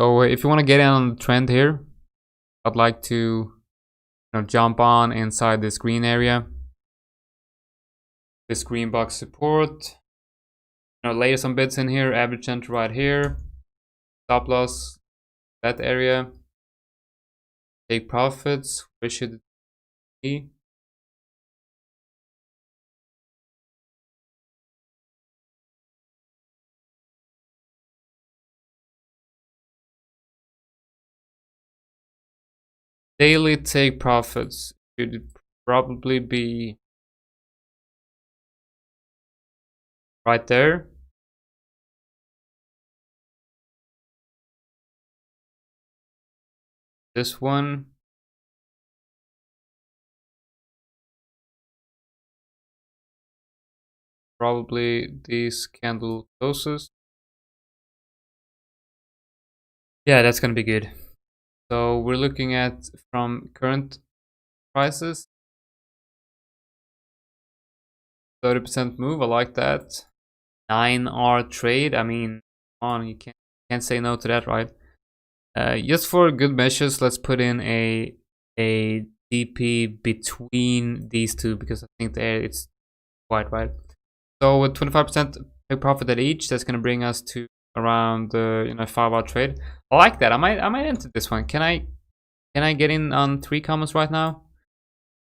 So if you want to get in on the trend here, I'd like to jump on inside this green area. This green box support. layer some bits in here. Average entry right here. Stop loss that area. Take profits. Where should it be? Daily take profits should probably be right there. This one. Probably these candle closes. Yeah, that's gonna be good. So we're looking at from current prices. 30% move, I like that. 9R trade, I mean, come on, you can't say no to that, right? Just for good measures, let's put in a DP between these two because I think there it's quite right. So with 25% take profit at each, that's gonna bring us to around 5-hour trade. I like that. I might enter this one. Can I get in on 3 comments right now?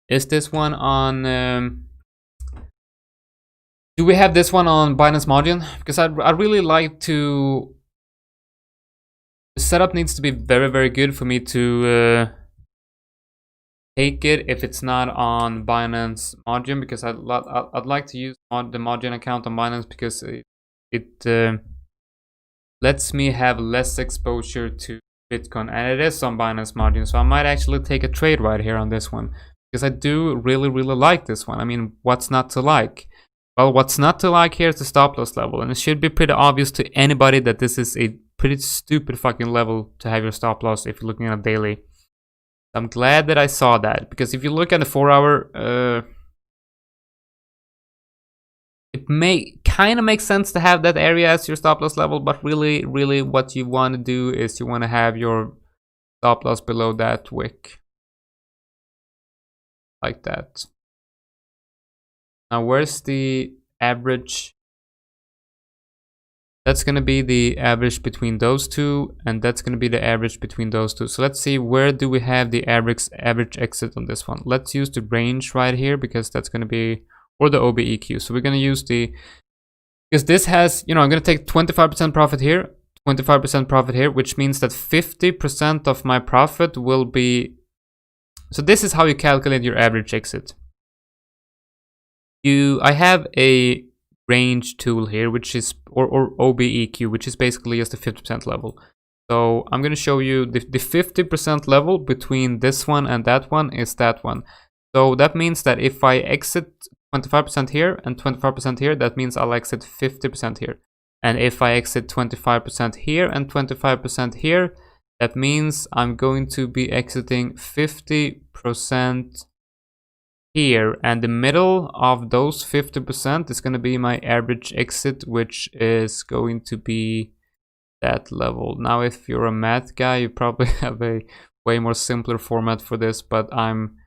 Is this one on? Do we have this one on Binance margin? Because I'd really like to. The setup needs to be very, very good for me to take it if it's not on Binance margin, because I'd like to use the margin account on Binance because it lets me have less exposure to Bitcoin, and it is on Binance margin, so I might actually take a trade right here on this one because I do really, really like this one. I mean, what's not to like? Well, what's not to like here is the stop loss level, and it should be pretty obvious to anybody that this is a pretty stupid fucking level to have your stop loss if you're looking at a daily. I'm glad that I saw that, because if you look at the 4-hour, it may kind of make sense to have that area as your stop loss level, but really, really what you want to do is you want to have your stop loss below that wick. Like that. Now, where's the average? That's going to be the average between those two, and that's going to be the average between those two. So let's see, where do we have the average exit on this one? Let's use the range right here, because that's going to be, or the OBEQ. So we're going to use the, because this has, I'm going to take 25% profit here, 25% profit here, which means that 50% of my profit will be, so this is how you calculate your average exit. I have a range tool here, which is, or OBEQ, which is basically just a 50% level. So I'm going to show you the 50% level between this one and that one is that one. So that means that if I exit 25% here and 25% here, that means I'll exit 50% here. And if I exit 25% here and 25% here, that means I'm going to be exiting 50% here, and the middle of those 50% is going to be my average exit, which is going to be that level. Now, if you're a math guy, you probably have a way more simpler format for this, but I'm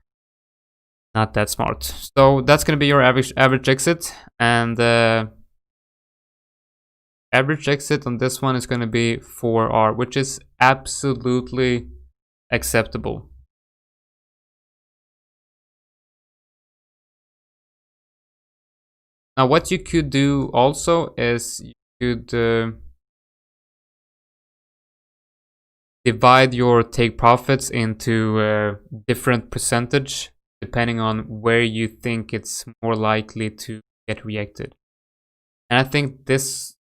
not that smart. So that's going to be your average exit, and average exit on this one is going to be 4R, which is absolutely acceptable. Now, what you could do also is you could divide your take profits into different percentage depending on where you think it's more likely to get rejected. And I think this,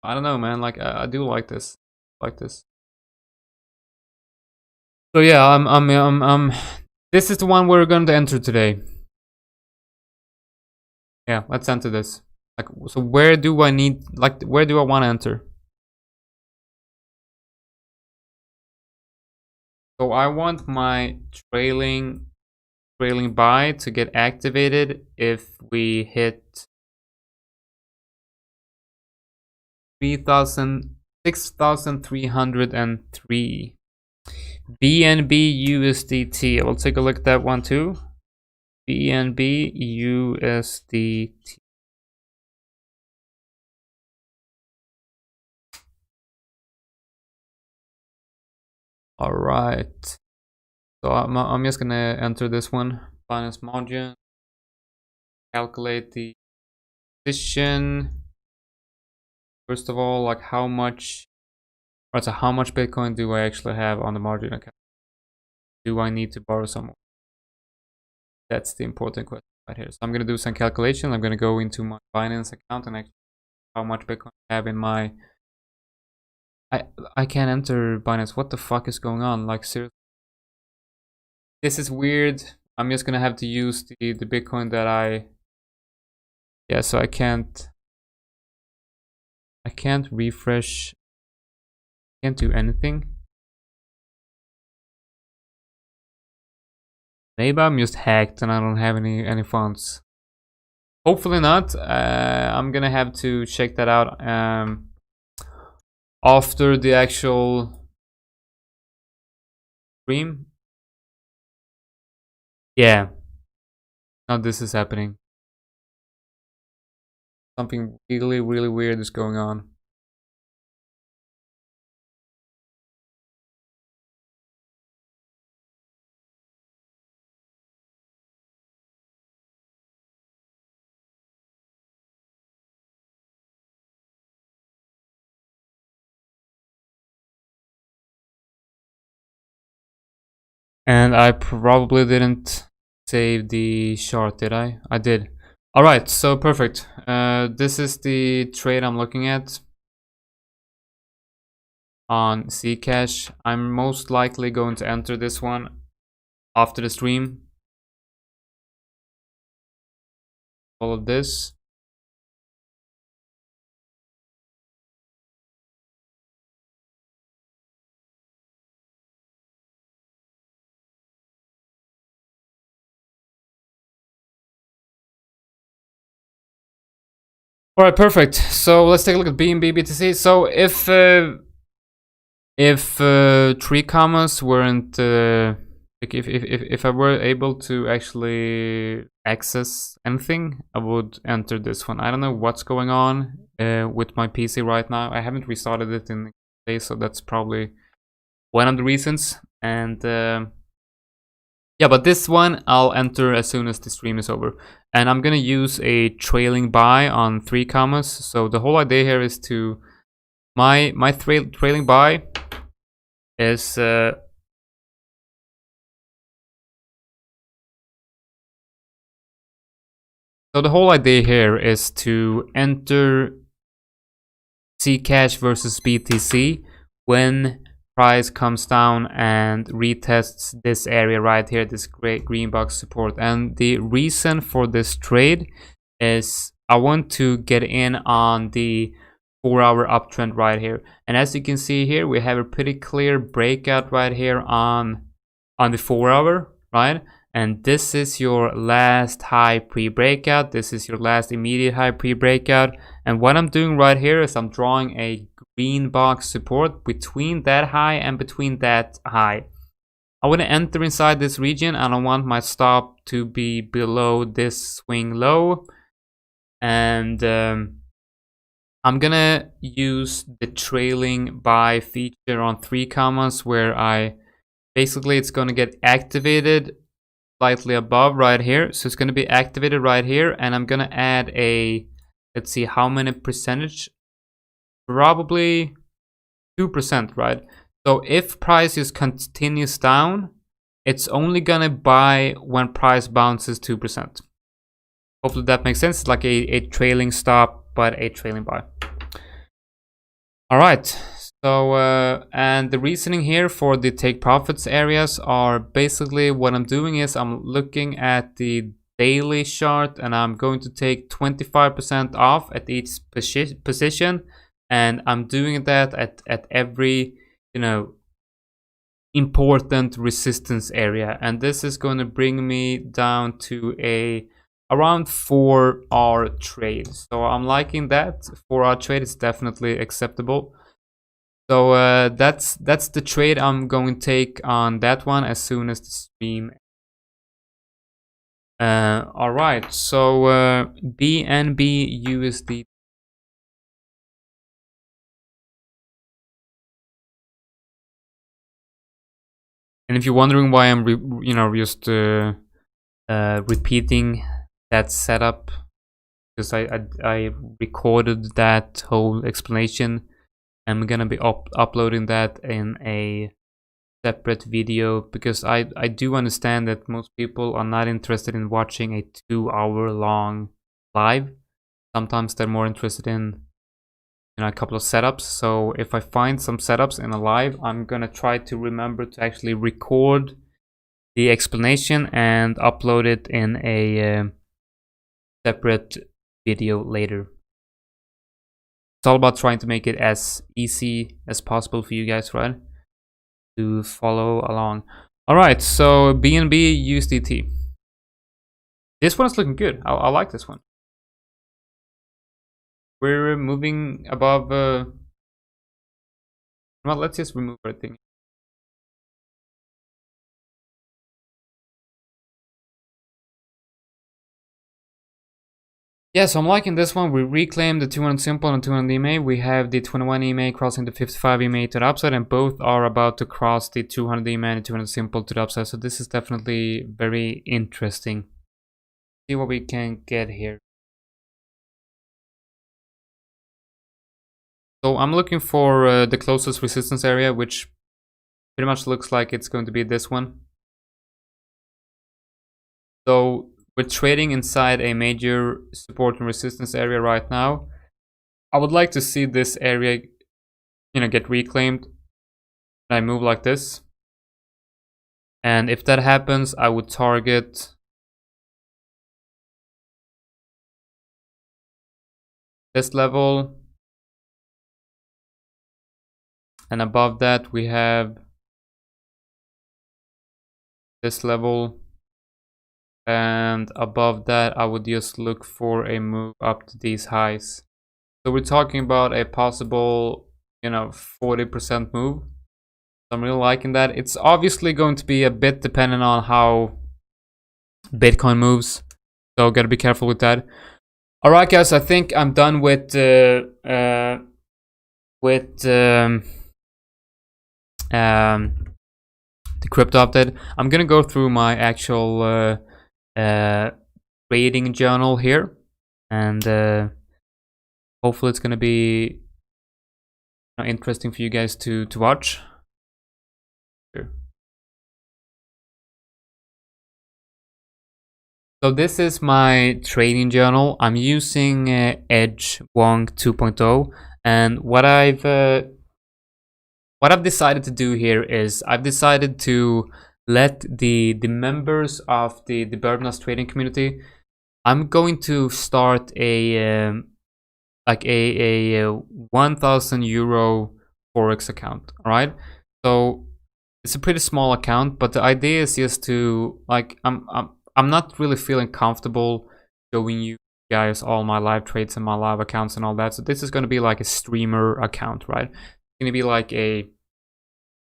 I don't know, man, like I do like this. So yeah, this is the one we're going to enter today. Yeah, let's enter this. Like, so where do I need, like, where do I want to enter? So I want my trailing buy to get activated if we hit 6,303. BNB USDT. I will take a look at that one too. BNB USDT. All right. So I'm just gonna enter this one, Binance margin, calculate the position. First of all, like how much, right, so how much Bitcoin do I actually have on the margin account? Do I need to borrow some more? That's the important question right here. So I'm gonna do some calculation. I'm gonna go into my Binance account and actually how much Bitcoin I have in my. I can't enter Binance. What the fuck is going on? Like seriously, this is weird. I'm just gonna have to use the Bitcoin that I. Yeah, so I can't refresh. Can't do anything. Maybe I'm just hacked and I don't have any funds. Hopefully not. I'm gonna have to check that out after the actual stream. Yeah. Now this is happening. Something really weird is going on. And I probably didn't save the chart, did I? I did. Alright, so perfect. This is the trade I'm looking at on Zcash. I'm most likely going to enter this one after the stream. All of this. All right, perfect. So let's take a look at BNB BTC. So if 3 commas weren't like if I were able to actually access anything, I would enter this one. I don't know what's going on with my PC right now. I haven't restarted it in days, so that's probably one of the reasons. And yeah, but this one I'll enter as soon as the stream is over. And I'm gonna use a trailing buy on 3 commas. So the whole idea here is to my trailing buy is so the whole idea here is to enter Zcash versus BTC when price comes down and retests this area right here, this great green box support. And the reason for this trade is I want to get in on the 4-hour uptrend right here. And as you can see here, we have a pretty clear breakout right here on the 4-hour, right? And this is your last high pre-breakout. This is your last immediate high pre-breakout. And what I'm doing right here is I'm drawing a green box support between that high and between that high. I want to enter inside this region and I want my stop to be below this swing low. And I'm gonna use the trailing buy feature on 3 commas where I basically it's gonna get activated slightly above right here. So it's gonna be activated right here, and I'm gonna add a, let's see how many percentage, probably 2%, right? So if price just continues down, it's only gonna buy when price bounces 2%. Hopefully that makes sense. It's like a trailing stop, but a trailing buy. All right. So and the reasoning here for the take profits areas are basically what I'm doing is I'm looking at the daily chart and I'm going to take 25% off at each position, and I'm doing that at every, you know, important resistance area, and this is going to bring me down to a around 4-hour trade. So I'm liking that. 4-hour trade is definitely acceptable. So that's the trade I'm going to take on that one as soon as the stream All right, so BNB USD. And if you're wondering why I'm just repeating that setup, because I recorded that whole explanation. I'm gonna be uploading that in a separate video, because I do understand that most people are not interested in watching a 2-hour long live. Sometimes they're more interested in a couple of setups. So if I find some setups in a live, I'm gonna try to remember to actually record the explanation and upload it in a separate video later. It's all about trying to make it as easy as possible for you guys, right, to follow along. All right, so BNB USDT. This one's looking good. I like this one. We're moving above. Well, let's just remove everything. Yeah, so I'm liking this one. We reclaimed the 200 simple and 200 EMA. We have the 21 EMA crossing the 55 EMA to the upside, and both are about to cross the 200 EMA and 200 simple to the upside. So this is definitely very interesting. See what we can get here. So I'm looking for the closest resistance area, which pretty much looks like it's going to be this one. So we're trading inside a major support and resistance area right now. I would like to see this area, get reclaimed. I move like this. And if that happens, I would target this level. And above that, we have this level. And above that, I would just look for a move up to these highs. So we're talking about a possible, 40% move. I'm really liking that. It's obviously going to be a bit dependent on how Bitcoin moves, so gotta be careful with that. All right, guys, I think I'm done with the crypto update. I'm gonna go through my actual trading journal here, and hopefully it's gonna be interesting for you guys to watch. Here. So this is my trading journal. I'm using Edge Wong 2.0, and what I've decided to do here is I've decided to let the members of the Bermudas trading community. I'm going to start a like a 1,000 euro Forex account. All right, so it's a pretty small account, but the idea is just to I'm not really feeling comfortable showing you guys all my live trades and my live accounts and all that. So this is going to be like a streamer account, right? It's going to be like a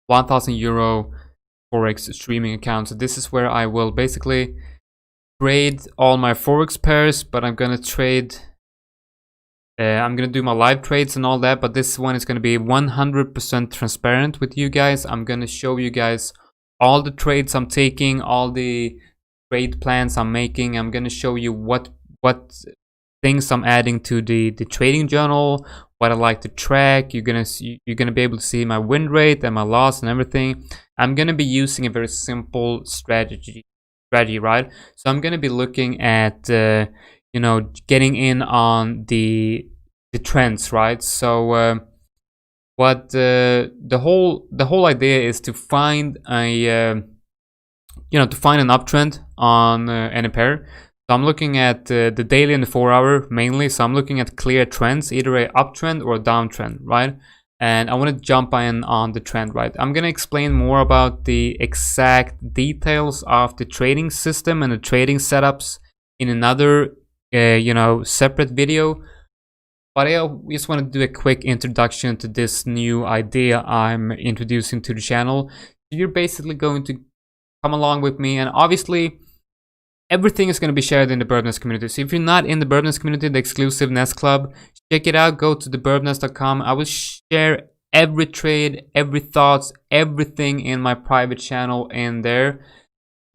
1,000 euro Forex streaming account. So this is where I will basically trade all my Forex pairs, but I'm going to trade, I'm going to do my live trades and all that. But this one is going to be 100% transparent with you guys. I'm going to show you guys all the trades I'm taking, all the trade plans I'm making. I'm gonna show you what things I'm adding to the trading journal, what I like to track. You're gonna be able to see my win rate and my loss and everything. I'm gonna be using a very simple strategy, right? So I'm gonna be looking at getting in on the trends, right? So what the whole idea is to find a to find an uptrend on any pair. So I'm looking at the daily and the 4-hour mainly. So I'm looking at clear trends, either a uptrend or a downtrend, right? And I want to jump in on the trend, right? I'm going to explain more about the exact details of the trading system and the trading setups in another separate video. But I just want to do a quick introduction to this new idea I'm introducing to the channel. You're basically going to come along with me, and obviously everything is going to be shared in the Birdnest community. So if you're not in the Birdnest community, the exclusive Nest Club, check it out. Go to thebirdnest.com. I will share every trade, every thoughts, everything in my private channel in there.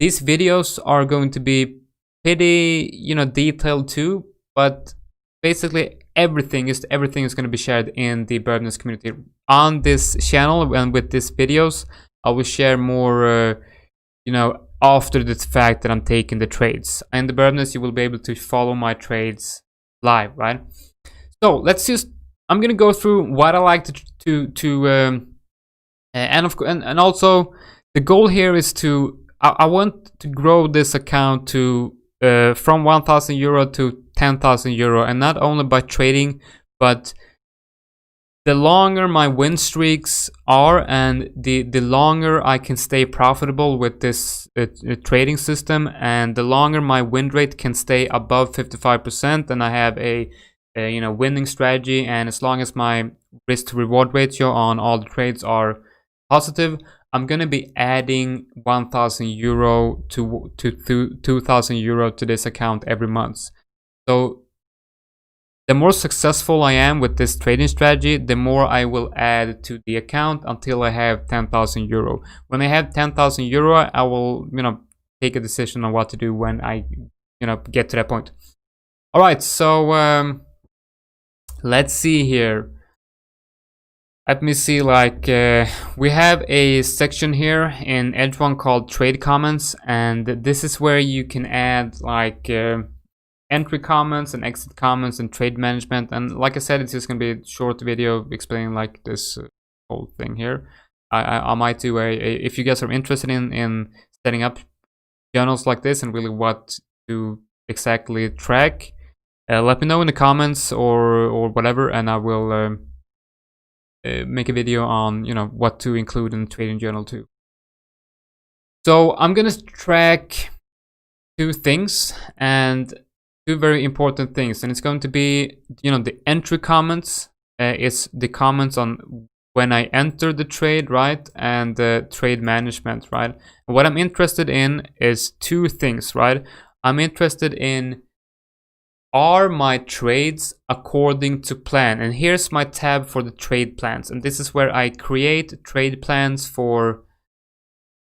These videos are going to be pretty, detailed too, but basically everything is going to be shared in the Birdnest community. On this channel and with these videos, I will share more, after the fact that I'm taking the trades. And the Birdnest, you will be able to follow my trades live, right? So I'm gonna go through what I like and also the goal here is I want to grow this account to from 1,000 euro to 10,000 euro, and not only by trading, but the longer my win streaks are and the longer I can stay profitable with this trading system, and the longer my win rate can stay above 55%, and I have a winning strategy, and as long as my risk to reward ratio on all the trades are positive, I'm gonna be adding 1,000 euro to 2,000 euro to this account every month. So the more successful I am with this trading strategy, the more I will add to the account until I have 10,000 euro. When I have 10,000 euro, I will, take a decision on what to do when I, get to that point. All right, so let's see here. Let me see, we have a section here in Edge One called Trade Comments, and this is where you can add entry comments and exit comments and trade management. And like I said, it's just gonna be a short video explaining this whole thing here. I might do if you guys are interested in setting up journals like this and really what to exactly track, let me know in the comments or whatever, and I will make a video on what to include in the trading journal too. So I'm gonna track two things, and two very important things, and it's going to be the entry comments. It's the comments on when I enter the trade, right, and the trade management, right. And what I'm interested in is two things, right. I'm interested in, are my trades according to plan? And here's my tab for the trade plans, and this is where I create trade plans for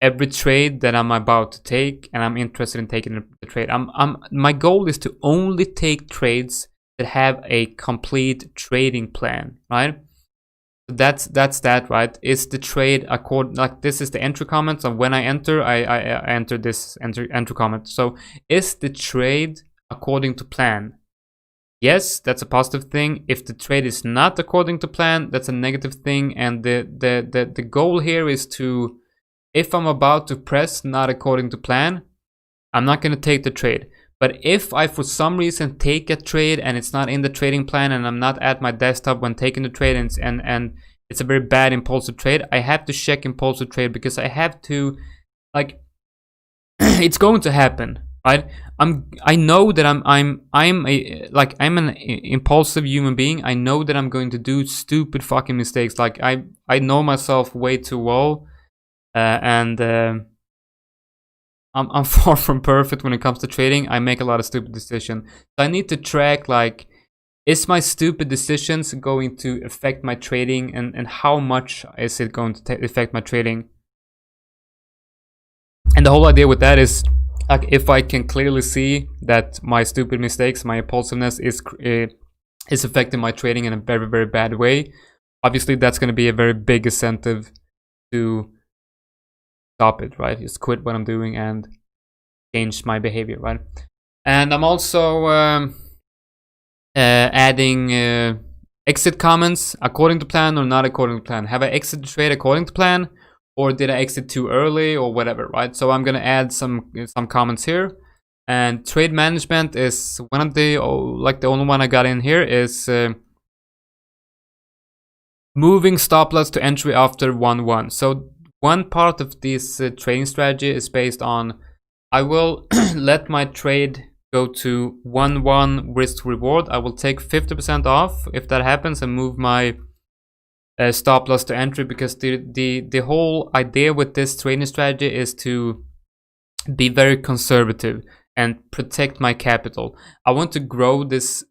every trade that I'm about to take, and I'm interested in taking the trade. My goal is to only take trades that have a complete trading plan, right? That's that, right? Is the trade this is the entry comments, and when I enter, I enter this entry comment. So is the trade according to plan? Yes, that's a positive thing. If the trade is not according to plan, that's a negative thing. And the goal here is to, if I'm about to press not according to plan, I'm not going to take the trade. But if I for some reason take a trade and it's not in the trading plan, and I'm not at my desktop when taking the trade, and it's a very bad impulsive trade, I have to check impulsive trade, because I have to, it's going to happen, right? I know that I'm an impulsive human being. I know that I'm going to do stupid fucking mistakes. I know myself way too well, and I'm far from perfect when it comes to trading. I make a lot of stupid decisions. So I need to track, is my stupid decisions going to affect my trading, and how much is it going to affect my trading? And the whole idea with that is, if I can clearly see that my stupid mistakes, my impulsiveness is affecting my trading in a very, very bad way, obviously that's going to be a very big incentive to stop it, right? Just quit what I'm doing and change my behavior, right? And I'm also adding exit comments according to plan or not according to plan. Have I exited the trade according to plan, or did I exit too early, or whatever, right? So I'm gonna add some comments here. And trade management is one of the the only one I got in here is moving stop loss to entry after 1-1. So one part of this trading strategy is based on, I will let my trade go to 1-1 risk reward. I will take 50% off if that happens, and move my stop loss to entry, because the whole idea with this trading strategy is to be very conservative. and protect my capital. I want to grow this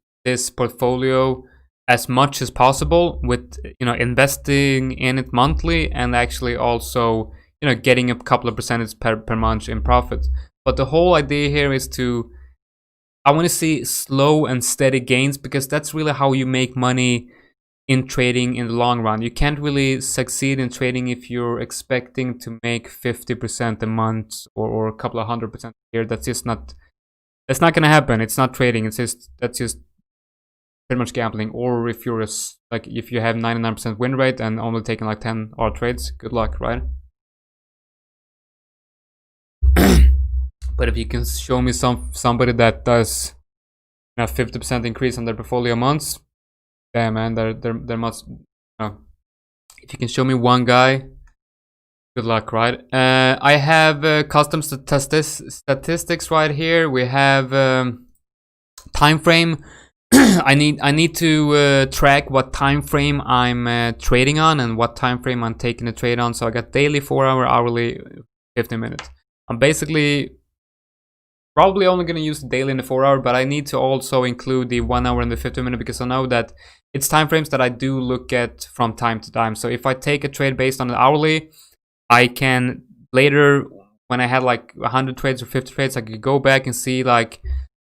portfolio as much as possible with, you know, investing in it monthly and actually also, you know, getting a couple of percentage per month in profits. But the whole idea here is I want to see slow and steady gains, because that's really how you make money in trading in the long run. You can't really succeed in trading if you're expecting to make 50% a month or a couple of 100% a year. That's not going to happen. It's not trading. That's just pretty much gambling. Or if you're if you have 99% win rate and only taking like 10 odd trades, good luck, right? But if you can show me somebody that does, you know, 50% increase on their portfolio months, damn man, there must, you know, if you can show me one guy, good luck, right? I have custom statistics right here. We have time frame. I need to track what time frame I'm trading on and what time frame I'm taking a trade on. So I got daily, 4 hour, hourly, 15 minutes. I'm basically probably only going to use the daily and the 4 hour, but I need to also include the 1 hour and the 15 minute, because I know that it's time frames that I do look at from time to time. So if I take a trade based on an hourly, I can later, when I had like 100 trades or 50 trades, I could go back and see, like,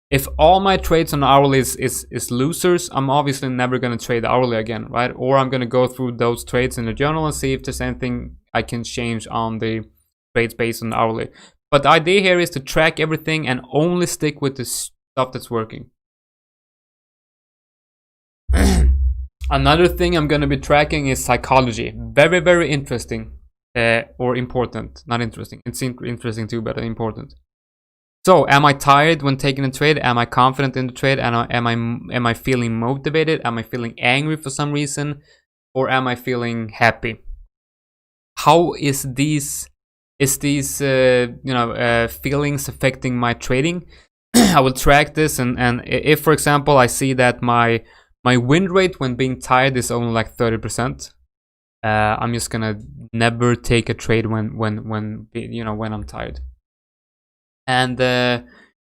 if all my trades on the hourly is losers, I'm obviously never going to trade hourly again, right? Or I'm going to go through those trades in the journal and see if there's anything I can change on the trades based on the hourly. But the idea here is to track everything and only stick with the stuff that's working. Another thing I'm going to be tracking is psychology. Very, very interesting. Or important. Not interesting. It's interesting too, but important. So, am I tired when taking a trade? Am I confident in the trade? Am I feeling motivated? Am I feeling angry for some reason? Or am I feeling happy? How is these feelings affecting my trading? I will track this, and if, for example, I see that my win rate when being tired is only like 30%, I'm just gonna never take a trade when I'm tired. And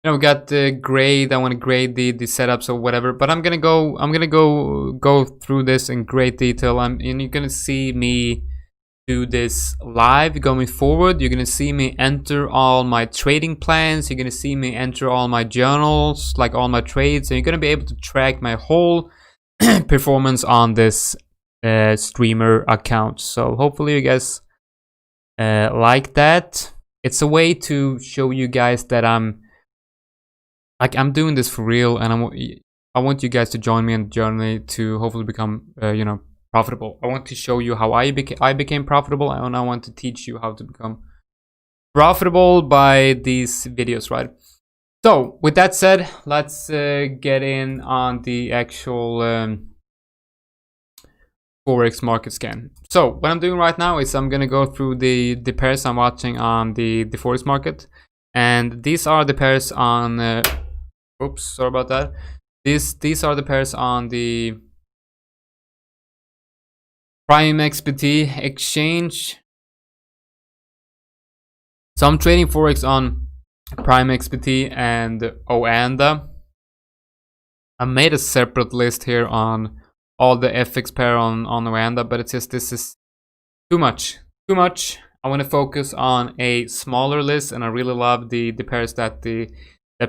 we got the grade. I want to grade the setups or whatever, but I'm gonna go through this in great detail. And you're gonna see me do this live going forward. You're gonna see me enter all my trading plans. You're gonna see me enter all my journals, like all my trades, and you're gonna be able to track my whole performance on this streamer account. So hopefully you guys like that. It's a way to show you guys that I'm doing this for real, and I want you guys to join me in the journey to hopefully become profitable. I want to show you how I became profitable, and I want to teach you how to become profitable by these videos, right? So with that said, let's get in on the actual Forex market scan. So what I'm doing right now is I'm gonna go through the pairs I'm watching on the Forex market, and these are the pairs on oops, sorry about that. These are the pairs on the Prime XBT exchange. So I'm trading Forex on Prime XBT and Oanda. I made a separate list here on all the FX pair on Oanda, but it's just, this is too much. I want to focus on a smaller list, and I really love the pairs that the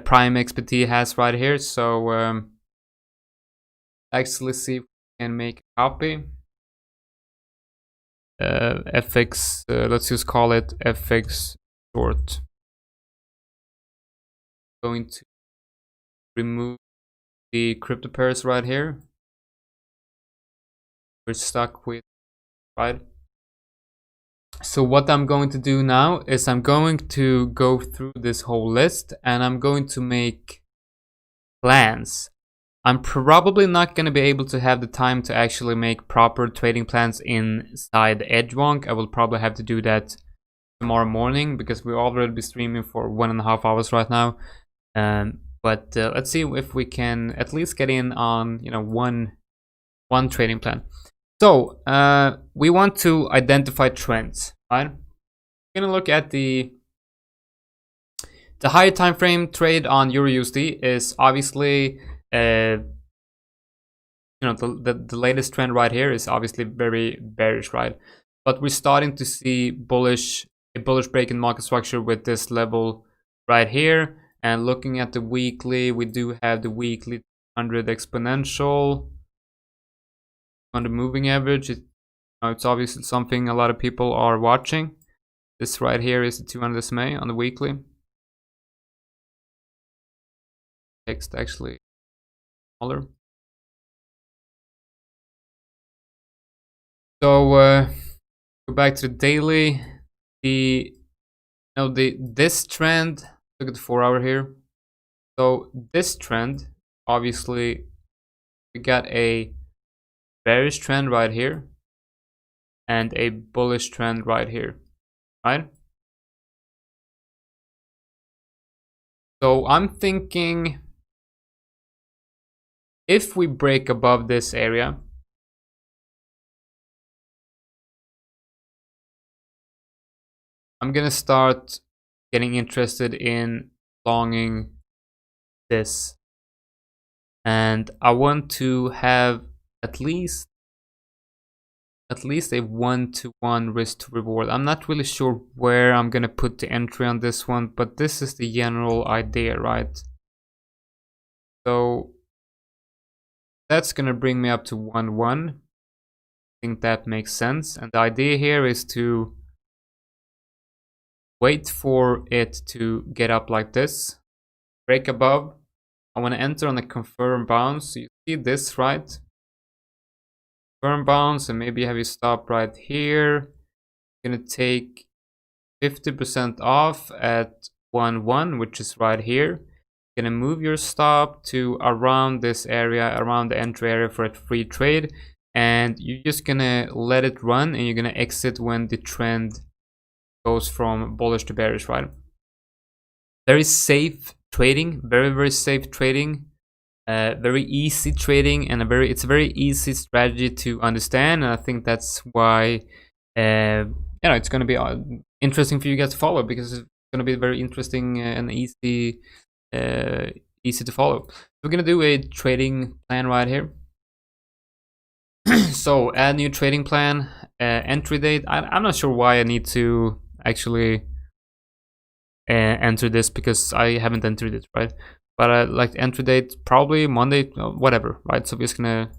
Prime XBT has right here. So actually see if we can make a copy. FX, let's just call it FX short. Going to remove the crypto pairs right here. We're stuck with, right? So what I'm going to do now is I'm going to go through this whole list, and I'm going to make plans. I'm probably not going to be able to have the time to actually make proper trading plans inside Edgewonk. I will probably have to do that tomorrow morning, because we'll already be streaming for 1.5 hours right now. But let's see if we can at least get in on one trading plan. So we want to identify trends, right? We're gonna look at the The higher time frame trade on Euro USD is obviously, the latest trend right here is obviously very bearish, right? But we're starting to see a bullish break in market structure with this level right here. And looking at the weekly, we do have the weekly 100 exponential on the moving average. It's obviously something a lot of people are watching. This right here is the 200 SMA on the weekly. Text actually smaller. So go back to the daily. This trend. Look at the 4-hour here. So this trend, obviously, we got a bearish trend right here and a bullish trend right here, right? So I'm thinking if we break above this area, I'm gonna start getting interested in longing this, and I want to have at least a 1-to-1 risk to reward. I'm not really sure where I'm gonna put the entry on this one, but this is the general idea, right? So that's gonna bring me up to 1-1. I think that makes sense, and the idea here is to wait for it to get up like this, break above. I want to enter on a confirm bounce. So you see this, right? Confirm bounce, and maybe have you stop right here. Gonna take 50% off at 1-1, which is right here. Gonna move your stop to around this area, around the entry area for a free trade, and you're just gonna let it run, and you're gonna exit when the trend goes from bullish to bearish, right? Very safe trading, very safe trading, very easy trading, and it's a very easy strategy to understand. And I think that's why it's going to be interesting for you guys to follow, because it's going to be very interesting and easy to follow. So we're going to do a trading plan right here. So add new trading plan, entry date. I'm not sure why I need to actually enter this, because I haven't entered it, right? But like entry date, probably Monday, whatever, right? So we're just gonna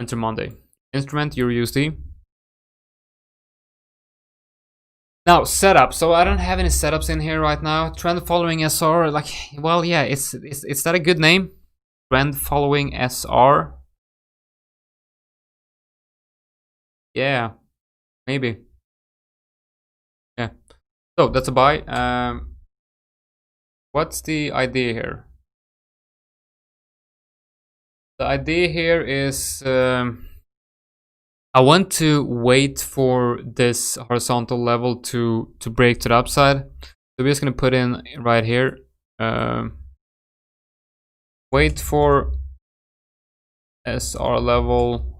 enter Monday. Instrument, Euro USD. Now setup. So I don't have any setups in here right now. Trend following SR, like, well, yeah, is that a good name? Trend following SR. Yeah, maybe. Yeah. So that's a buy. What's the idea here? The idea here is I want to wait for this horizontal level to break to the upside. So we're just gonna put in right here. Wait for SR level.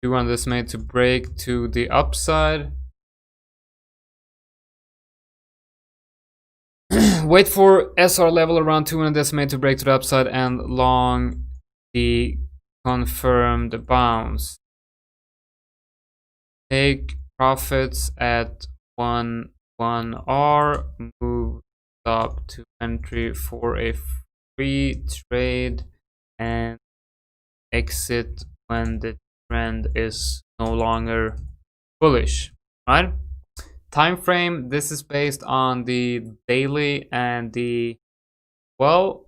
You want this made to break to the upside. Wait for SR level around 200 decimate to break to the upside, and long the confirmed bounce. Take profits at 1-1R, move stop to entry for a free trade, and exit when the trend is no longer bullish, right? Time frame, this is based on the daily and the, well,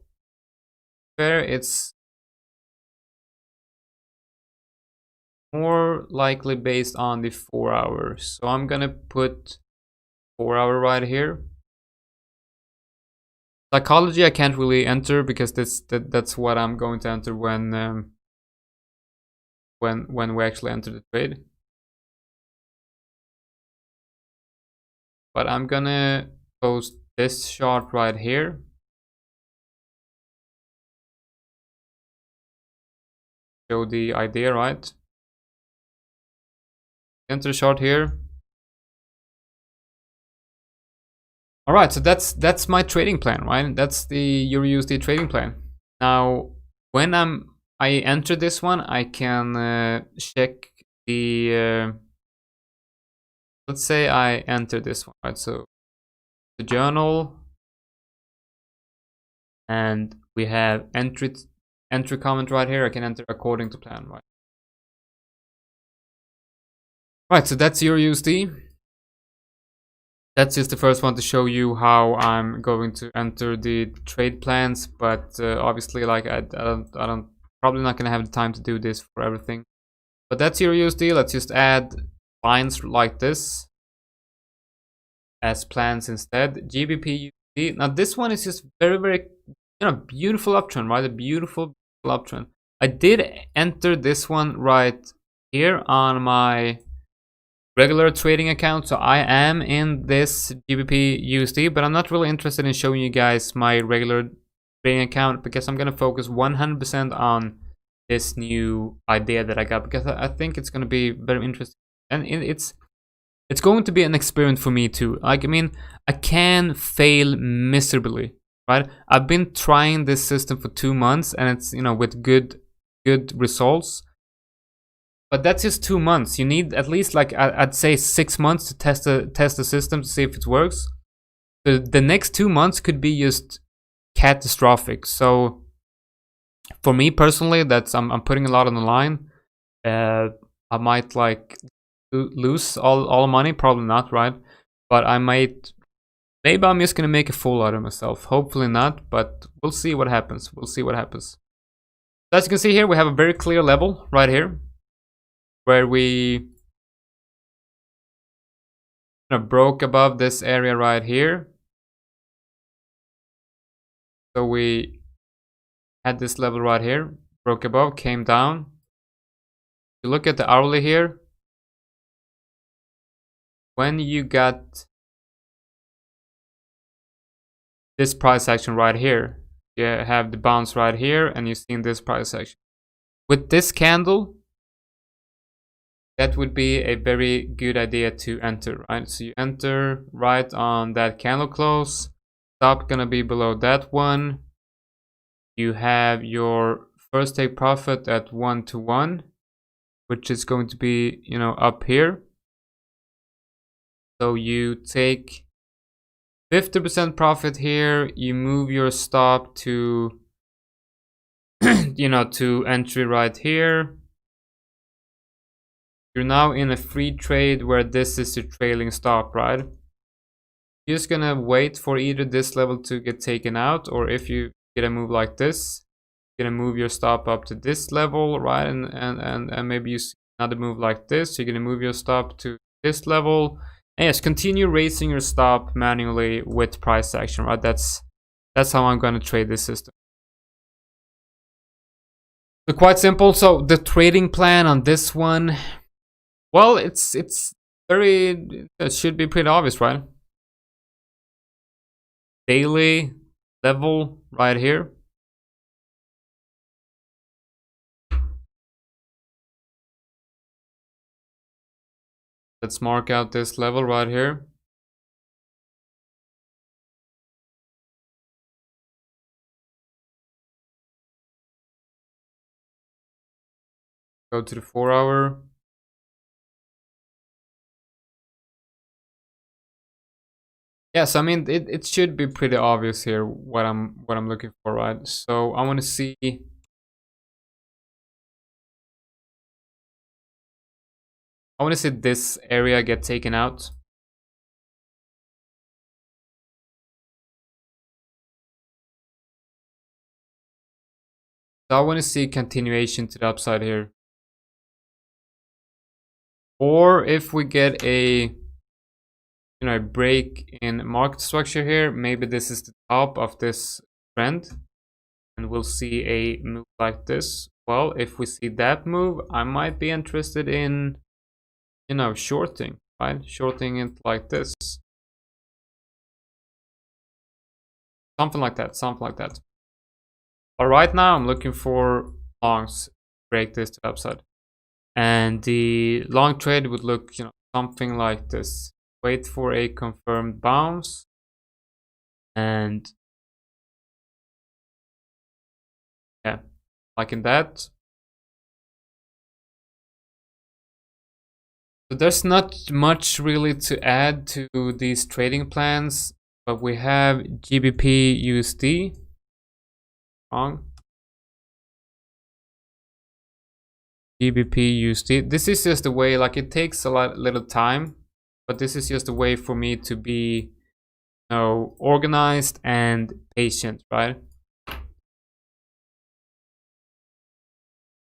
fair, it's more likely based on the 4 hours. So I'm gonna put 4 hour right here. Psychology I can't really enter, because that's what I'm going to enter when we actually enter the trade. But I'm gonna post this chart right here. Show the idea, right? enter the chart here. All right, so that's my trading plan, right? That's the EURUSD trading plan. Now, when I enter this one, I can check the. Let's say I enter this one, right? So the journal, and we have entry comment right here. I can enter according to plan, right? Right, so that's EURUSD. That's just the first one to show you how I'm going to enter the trade plans, but obviously, like I don't probably not gonna have the time to do this for everything. But that's EURUSD. Let's just add lines like this as plans instead. GBP USD. Now this one is just very beautiful uptrend, right? A beautiful uptrend. I did enter this one right here on my regular trading account, so I am in this GBP USD, but I'm not really interested in showing you guys my regular trading account because I'm gonna focus 100% on this new idea that I got, because I think it's gonna be very interesting, and it's going to be an experiment for me too. Like, I mean, I can fail miserably, right? I've been trying this system for 2 months, and it's, you know, with good results. But that's just 2 months. You need at least, like, I'd say 6 months to test the system to see if it works. The next 2 months could be just catastrophic. So for me personally, that's I'm putting a lot on the line. I might like lose all money, probably not, right? But I might, maybe I'm just gonna make a fool out of myself. Hopefully not, but we'll see what happens. We'll see what happens. So as you can see here, we have a very clear level right here, where we broke above this area right here. So we had this level right here, broke above, came down. If you look at the hourly here, when you got this price action right here, you have the bounce right here, and you've seen this price action. With this candle, that would be a very good idea to enter, right? So you enter right on that candle close. Stop gonna be below that one. You have your first take profit at 1 to 1, which is going to be, you know, up here. So you take 50% profit here. You move your stop to, you know, to entry right here. You're now in a free trade where this is your trailing stop, right? You're just gonna wait for either this level to get taken out, or if you get a move like this, you're gonna move your stop up to this level, right? And maybe you see another move like this. You're gonna move your stop to this level. And yes, continue raising your stop manually with price action, right? That's how I'm gonna trade this system. So quite simple. So the trading plan on this one, well, it's very, it should be pretty obvious, right? Daily level right here. Let's mark out this level right here. Go to the 4 hour. Yes, I mean, it should be pretty obvious here what I'm looking for, right? So I want to see, this area get taken out. So I want to see continuation to the upside here. Or if we get a, you know, a break in market structure here, maybe this is the top of this trend, and we'll see a move like this. Well, if we see that move, I might be interested in, you know, shorting, right? Shorting it like this. Something like that, something like that. But right now I'm looking for longs to break this to the upside. And the long trade would look, you know, something like this. Wait for a confirmed bounce, and yeah, like in that. So there's not much really to add to these trading plans, but we have GBP USD. Wrong. GBP USD. This is just a way, like it takes a little time, but this is just a way for me to be, you know, organized and patient, right?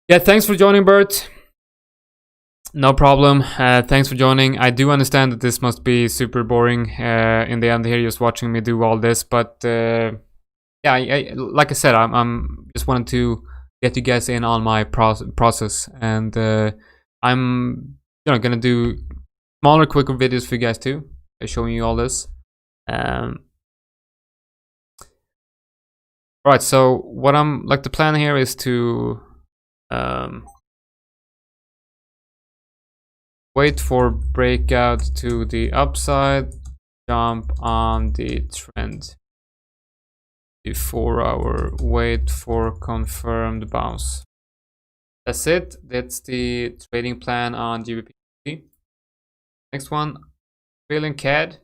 Yeah, thanks for joining, Bert. No problem. Thanks for joining. I do understand that this must be super boring in the end here, just watching me do all this. But yeah, like I said, I'm just wanted to get you guys in on my process, and I'm, you know, gonna do smaller, quicker videos for you guys too, showing you all this. Right. So what I'm like, the plan here is to wait for breakout to the upside, jump on the trend. The 4-hour, wait for confirmed bounce. That's it. That's the trading plan on GBP. Next one, Australian CAD.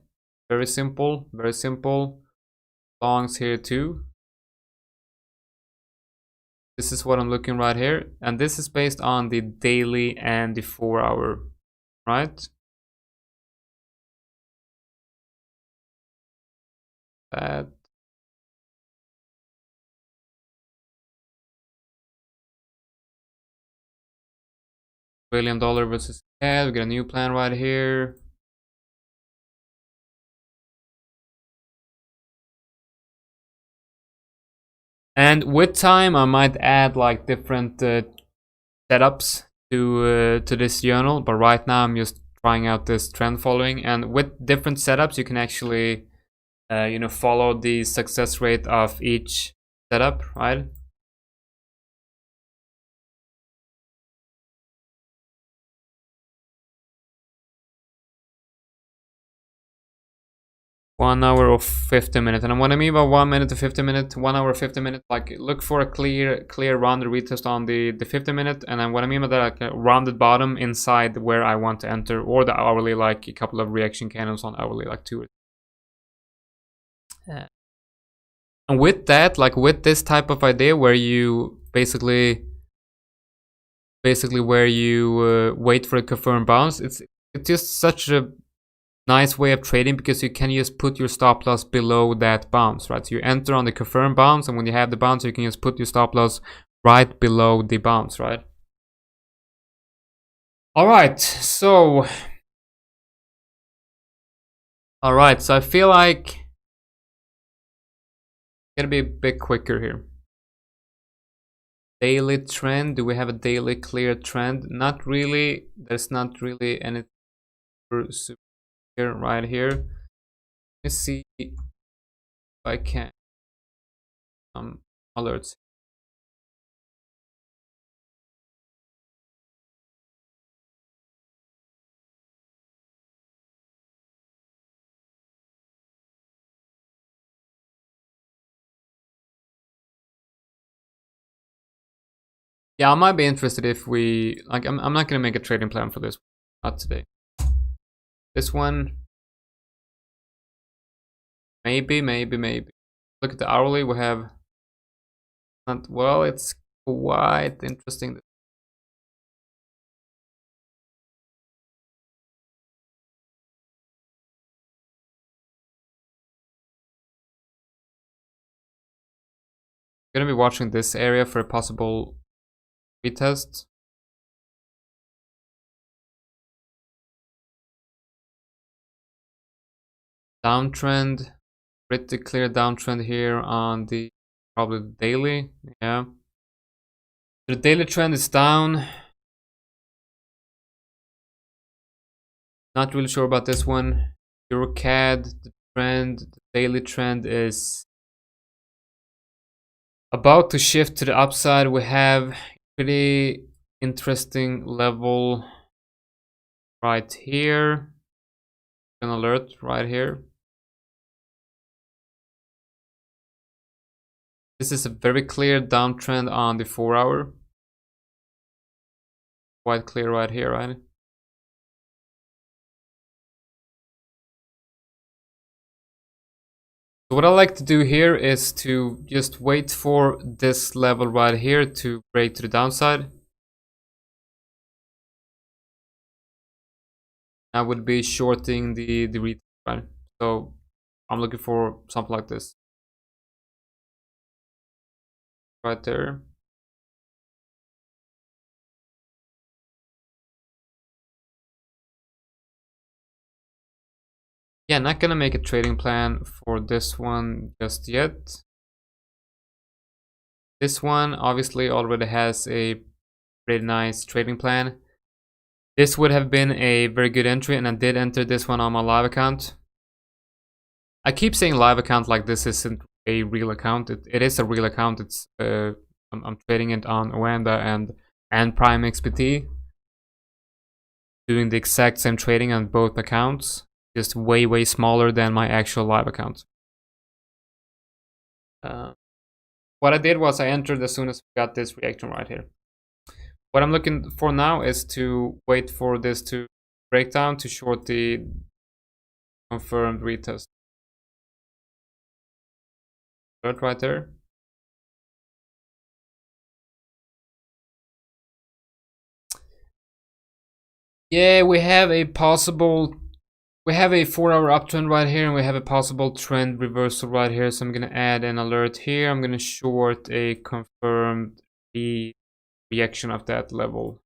Very simple, very simple. Longs here too. This is what I'm looking right here, and this is based on the daily and the 4-hour, right? That Australian dollar versus CAD. We got a new plan right here. And with time, I might add like different setups to this journal. But right now, I'm just trying out this trend following. And with different setups, you can actually, you know, follow the success rate of each setup, right? One hour or 50 minutes. And what I mean by 1 minute to 50 minutes, 1 hour 50 minutes, like look for a clear rounded retest on the 50 minute. And then what I mean by that, like a rounded bottom inside where I want to enter, or the hourly, like a couple of reaction candles on hourly, like 2 or 3. And with that, like with this type of idea where you basically where you wait for a confirmed bounce, it's just such a nice way of trading, because you can just put your stop loss below that bounce, right? So you enter on the confirmed bounce, and when you have the bounce, you can just put your stop loss right below the bounce, right? All right, so I feel like gonna be a bit quicker here. Daily trend. Do we have a daily clear trend? Not really. There's not really any super here right here. Let me see if I can alerts. Yeah, I might be interested if we like. I'm not gonna make a trading plan for this. Not today. This one, maybe. Look at the hourly. We have not well. It's quite interesting. I'm gonna be watching this area for a possible retest. Downtrend, pretty clear downtrend here on the probably daily. Yeah, the daily trend is down. Not really sure about this one. EuroCAD, the trend, the daily trend is about to shift to the upside. We have pretty interesting level right here. An alert right here. This is a very clear downtrend on the 4-hour. Quite clear right here, right? So what I like to do here is to just wait for this level right here to break to the downside. I would be shorting the retest, right? So I'm looking for something like this. Right there. Yeah, not gonna make a trading plan for this one just yet. This one obviously already has a pretty nice trading plan. This would have been a very good entry, and I did enter this one on my live account. I keep saying live account like this isn't a real account. It is a real account. It's I'm trading it on Oanda and Prime XPT, doing the exact same trading on both accounts, just way smaller than my actual live account. What I did was I entered as soon as we got this reaction right here. What I'm looking for now is to wait for this to break down to short the confirmed retest. Right there. Yeah, we have a 4-hour uptrend right here, and we have a possible trend reversal right here. So I'm gonna add an alert here. I'm gonna short a confirmed reaction of that level.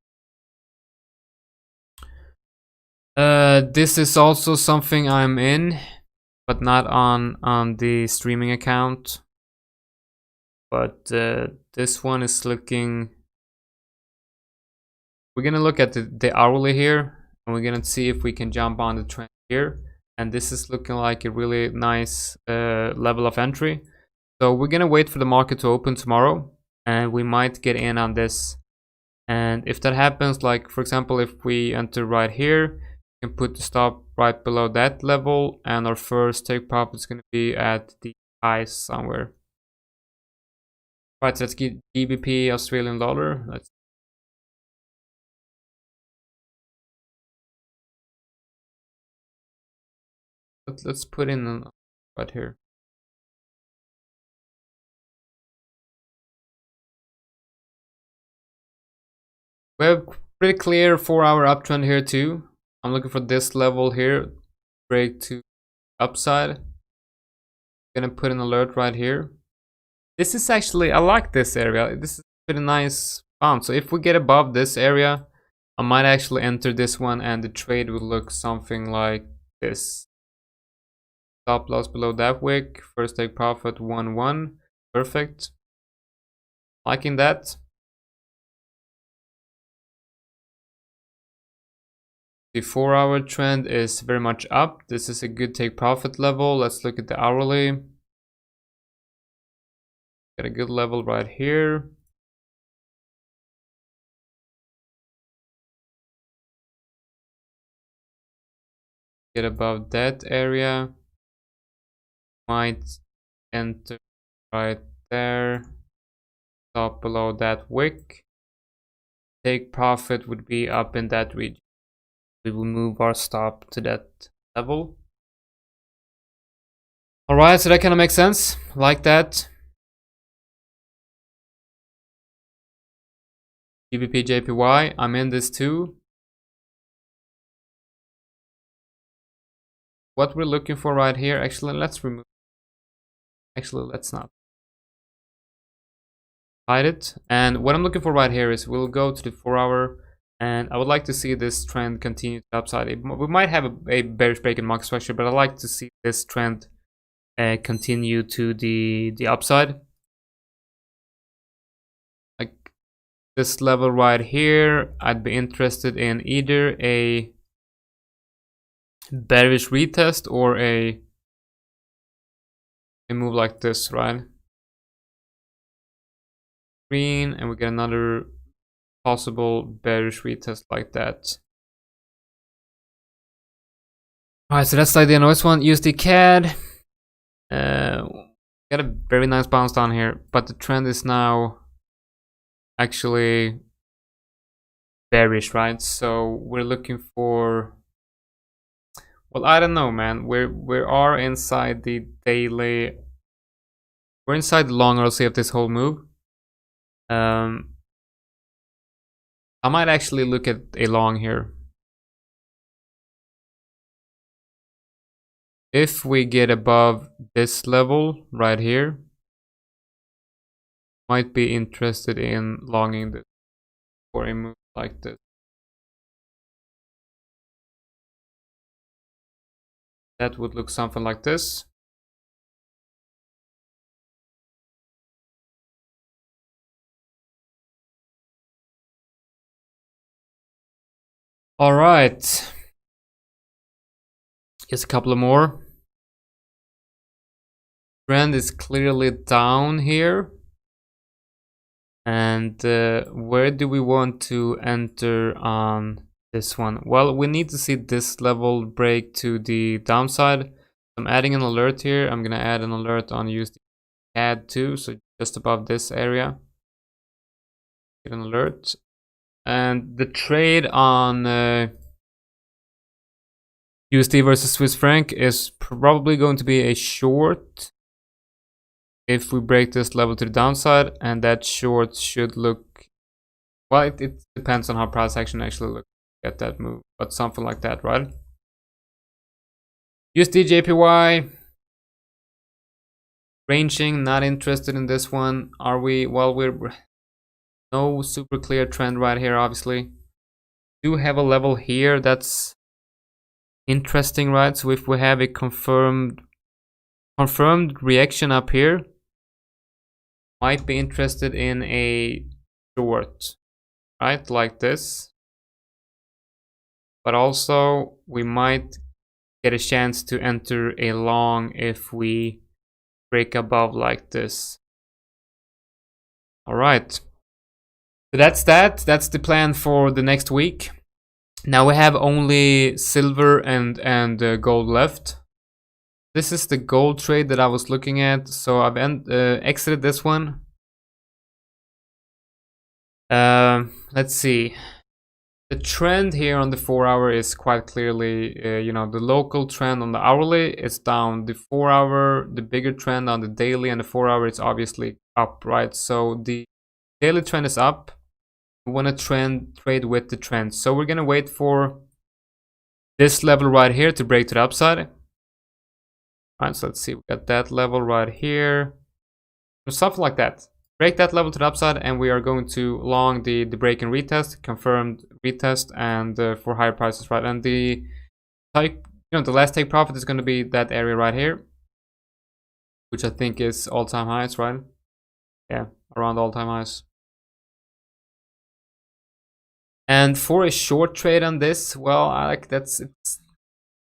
This is also something I'm in, but not on the streaming account. But this one is looking. We're gonna look at the hourly here, and we're gonna see if we can jump on the trend here. And this is looking like a really nice level of entry. So we're gonna wait for the market to open tomorrow, and we might get in on this. And if that happens, like for example, if we enter right here, we can put the stop right below that level, and our first take profit is gonna be at the highs somewhere. Right, so let's get GBP Australian dollar. Let's put in right here. We have pretty clear 4-hour uptrend here too. I'm looking for this level here, break to upside. Gonna put an alert right here. This is actually, I like this area. This is pretty nice bounce. So if we get above this area, I might actually enter this one, and the trade would look something like this. Stop loss below that wick. First take profit 1-1. Perfect. Liking that. The 4-hour trend is very much up. This is a good take profit level. Let's look at the hourly. Got a good level right here. Get above that area. Might enter right there. Stop below that wick. Take profit would be up in that region. We will move our stop to that level. Alright, so that kind of makes sense. Like that. GBP JPY, I'm in this too. What we're looking for right here, actually, let's remove. Actually, let's not. Hide it. And what I'm looking for right here is we'll go to the 4-hour. And I would like to see this trend continue to the upside. We might have a bearish break in market structure, but I like to see this trend continue to the upside. Like this level right here, I'd be interested in either a bearish retest or a move like this, right? Green, and we get another possible bearish retest like that. Alright, so that's the idea. Next one, USD CAD. Got a very nice bounce down here, but the trend is now actually bearish, right? So we're looking for, well, I don't know, man. We are inside the daily. We're inside the long RLC of this whole move. I might actually look at a long here. If we get above this level right here, might be interested in longing this for a move like this. That would look something like this. All right. Just a couple of more. Trend is clearly down here. And where do we want to enter on this one? Well, we need to see this level break to the downside. I'm adding an alert here. I'm gonna add an alert on USD CAD too, so just above this area. Get an alert. And the trade on USD versus Swiss franc is probably going to be a short if we break this level to the downside, and that short should look, well, it depends on how price action actually looks at that move, but something like that, right? USD JPY ranging, not interested in this one. Are we? Well, we're no super clear trend right here, obviously. Do have a level here that's interesting, right? So if we have a confirmed reaction up here, might be interested in a short, right, like this. But also we might get a chance to enter a long if we break above like this. All right, so that's the plan for the next week. Now we have only silver and gold left. This is the gold trade that I was looking at, so I've exited this one. Let's see. The trend here on the 4-hour is quite clearly, you know, the local trend on the hourly is down. The 4-hour, the bigger trend on the daily and the 4-hour is obviously up, right? So the daily trend is up. We want to trade with the trend. So we're gonna wait for this level right here to break to the upside. All right, so let's see, we got that level right here, something like that. Break that level to the upside, and we are going to long the break and retest, confirmed retest, and for higher prices, right? And the type, you know, the last take profit is going to be that area right here, which I think is all-time highs, right? Yeah, around all-time highs. And for a short trade on this, well, I like it's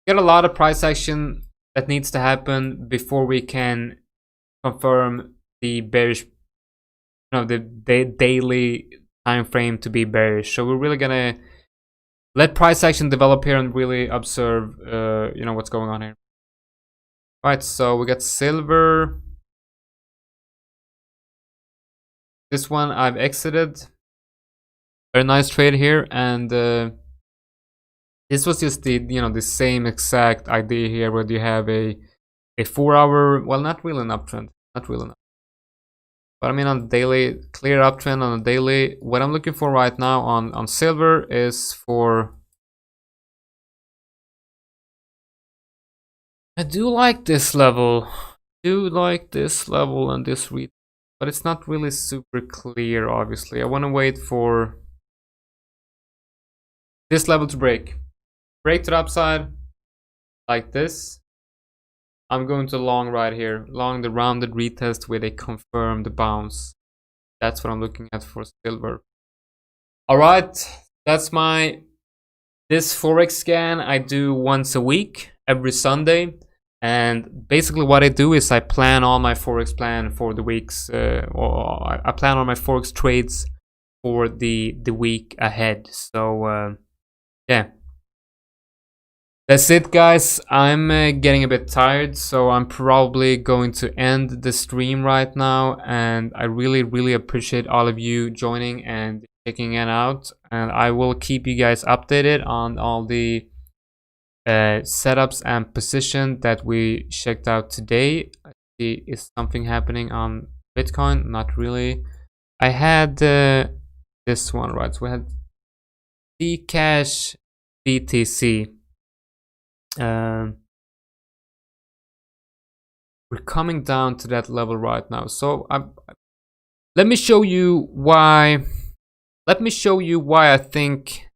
got a lot of price action that needs to happen before we can confirm the bearish, you know, the daily time frame to be bearish. So we're really gonna let price action develop here and really observe, you know, what's going on here. All right, so we got silver. This one I've exited. Very nice trade here, and this was just the, you know, the same exact idea here, where you have a 4-hour, well, not really an uptrend, not really enough. But I mean, on the daily, clear uptrend on the daily. What I'm looking for right now on silver is for, I do like this level, and this read, but it's not really super clear, obviously. I want to wait for this level to break to the upside like this. I'm going to long right here, long the rounded retest with a confirmed bounce. That's what I'm looking at for silver. All right, that's this forex scan I do once a week, every Sunday. And basically what I do is I plan all my forex plan for the weeks, or I plan on my forex trades for the week ahead. So yeah, that's it, guys. I'm getting a bit tired, so I'm probably going to end the stream right now. And I really appreciate all of you joining and checking it out. And I will keep you guys updated on all the setups and position that we checked out today. I see, is something happening on Bitcoin? Not really. I had this one, right? So we had Zcash BTC. We're coming down to that level right now. So let me show you why. Let me show you why I think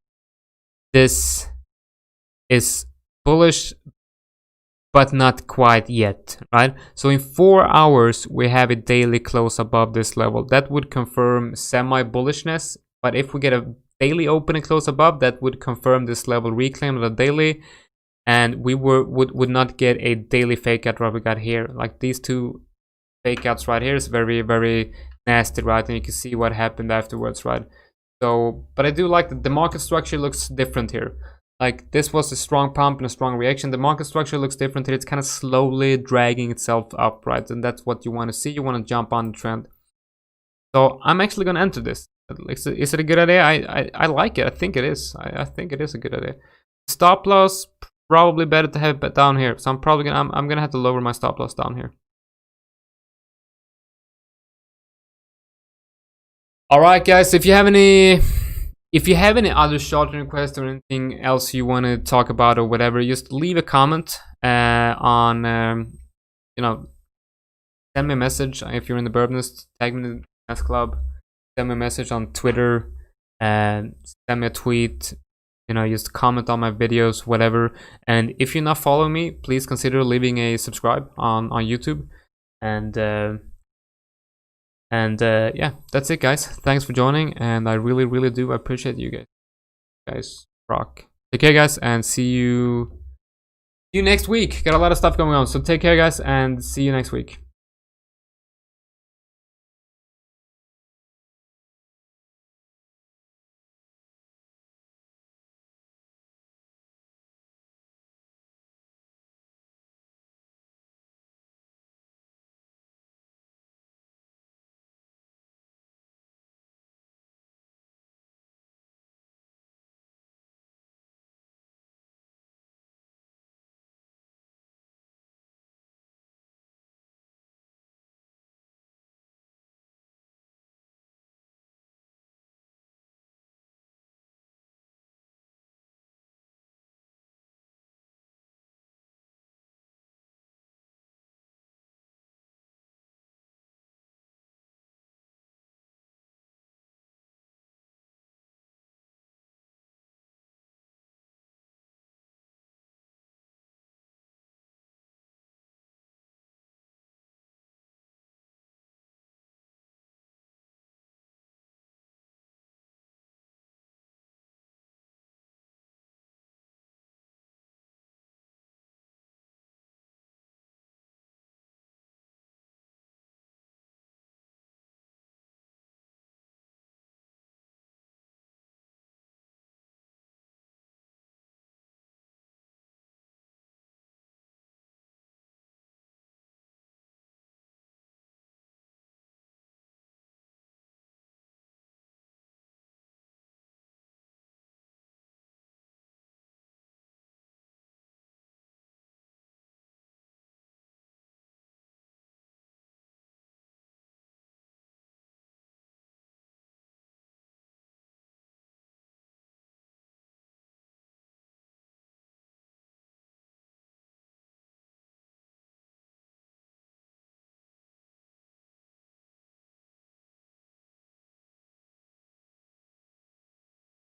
this is bullish, but not quite yet, right? So in 4 hours, we have a daily close above this level. That would confirm semi-bullishness. But if we get a daily open and close above, that would confirm this level reclaimed on the daily. And we would not get a daily fake out what we got here. Like these two fake outs right here is very nasty, right? And you can see what happened afterwards, right? So, but I do like that the market structure looks different here. Like this was a strong pump and a strong reaction. The market structure looks different here. It's kind of slowly dragging itself up, right? And that's what you want to see. You want to jump on the trend. So I'm actually going to enter this. Is it a good idea? I like it. I think it is. I think it is a good idea. Stop loss, probably better to have it down here. So I'm gonna have to lower my stop loss down here. All right, guys. If you have any other short requests or anything else you want to talk about or whatever, just leave a comment on send me a message if you're in the Burbnest. Tag me in the Burbnest Club. Send me a message on Twitter and send me a tweet. Just comment on my videos, whatever. And if you're not following me, please consider leaving a subscribe on YouTube. And yeah, that's it, guys. Thanks for joining, and I really do appreciate you guys rock. Take care, guys, and see you next week. Got a lot of stuff going on, so take care, guys, and see you next week.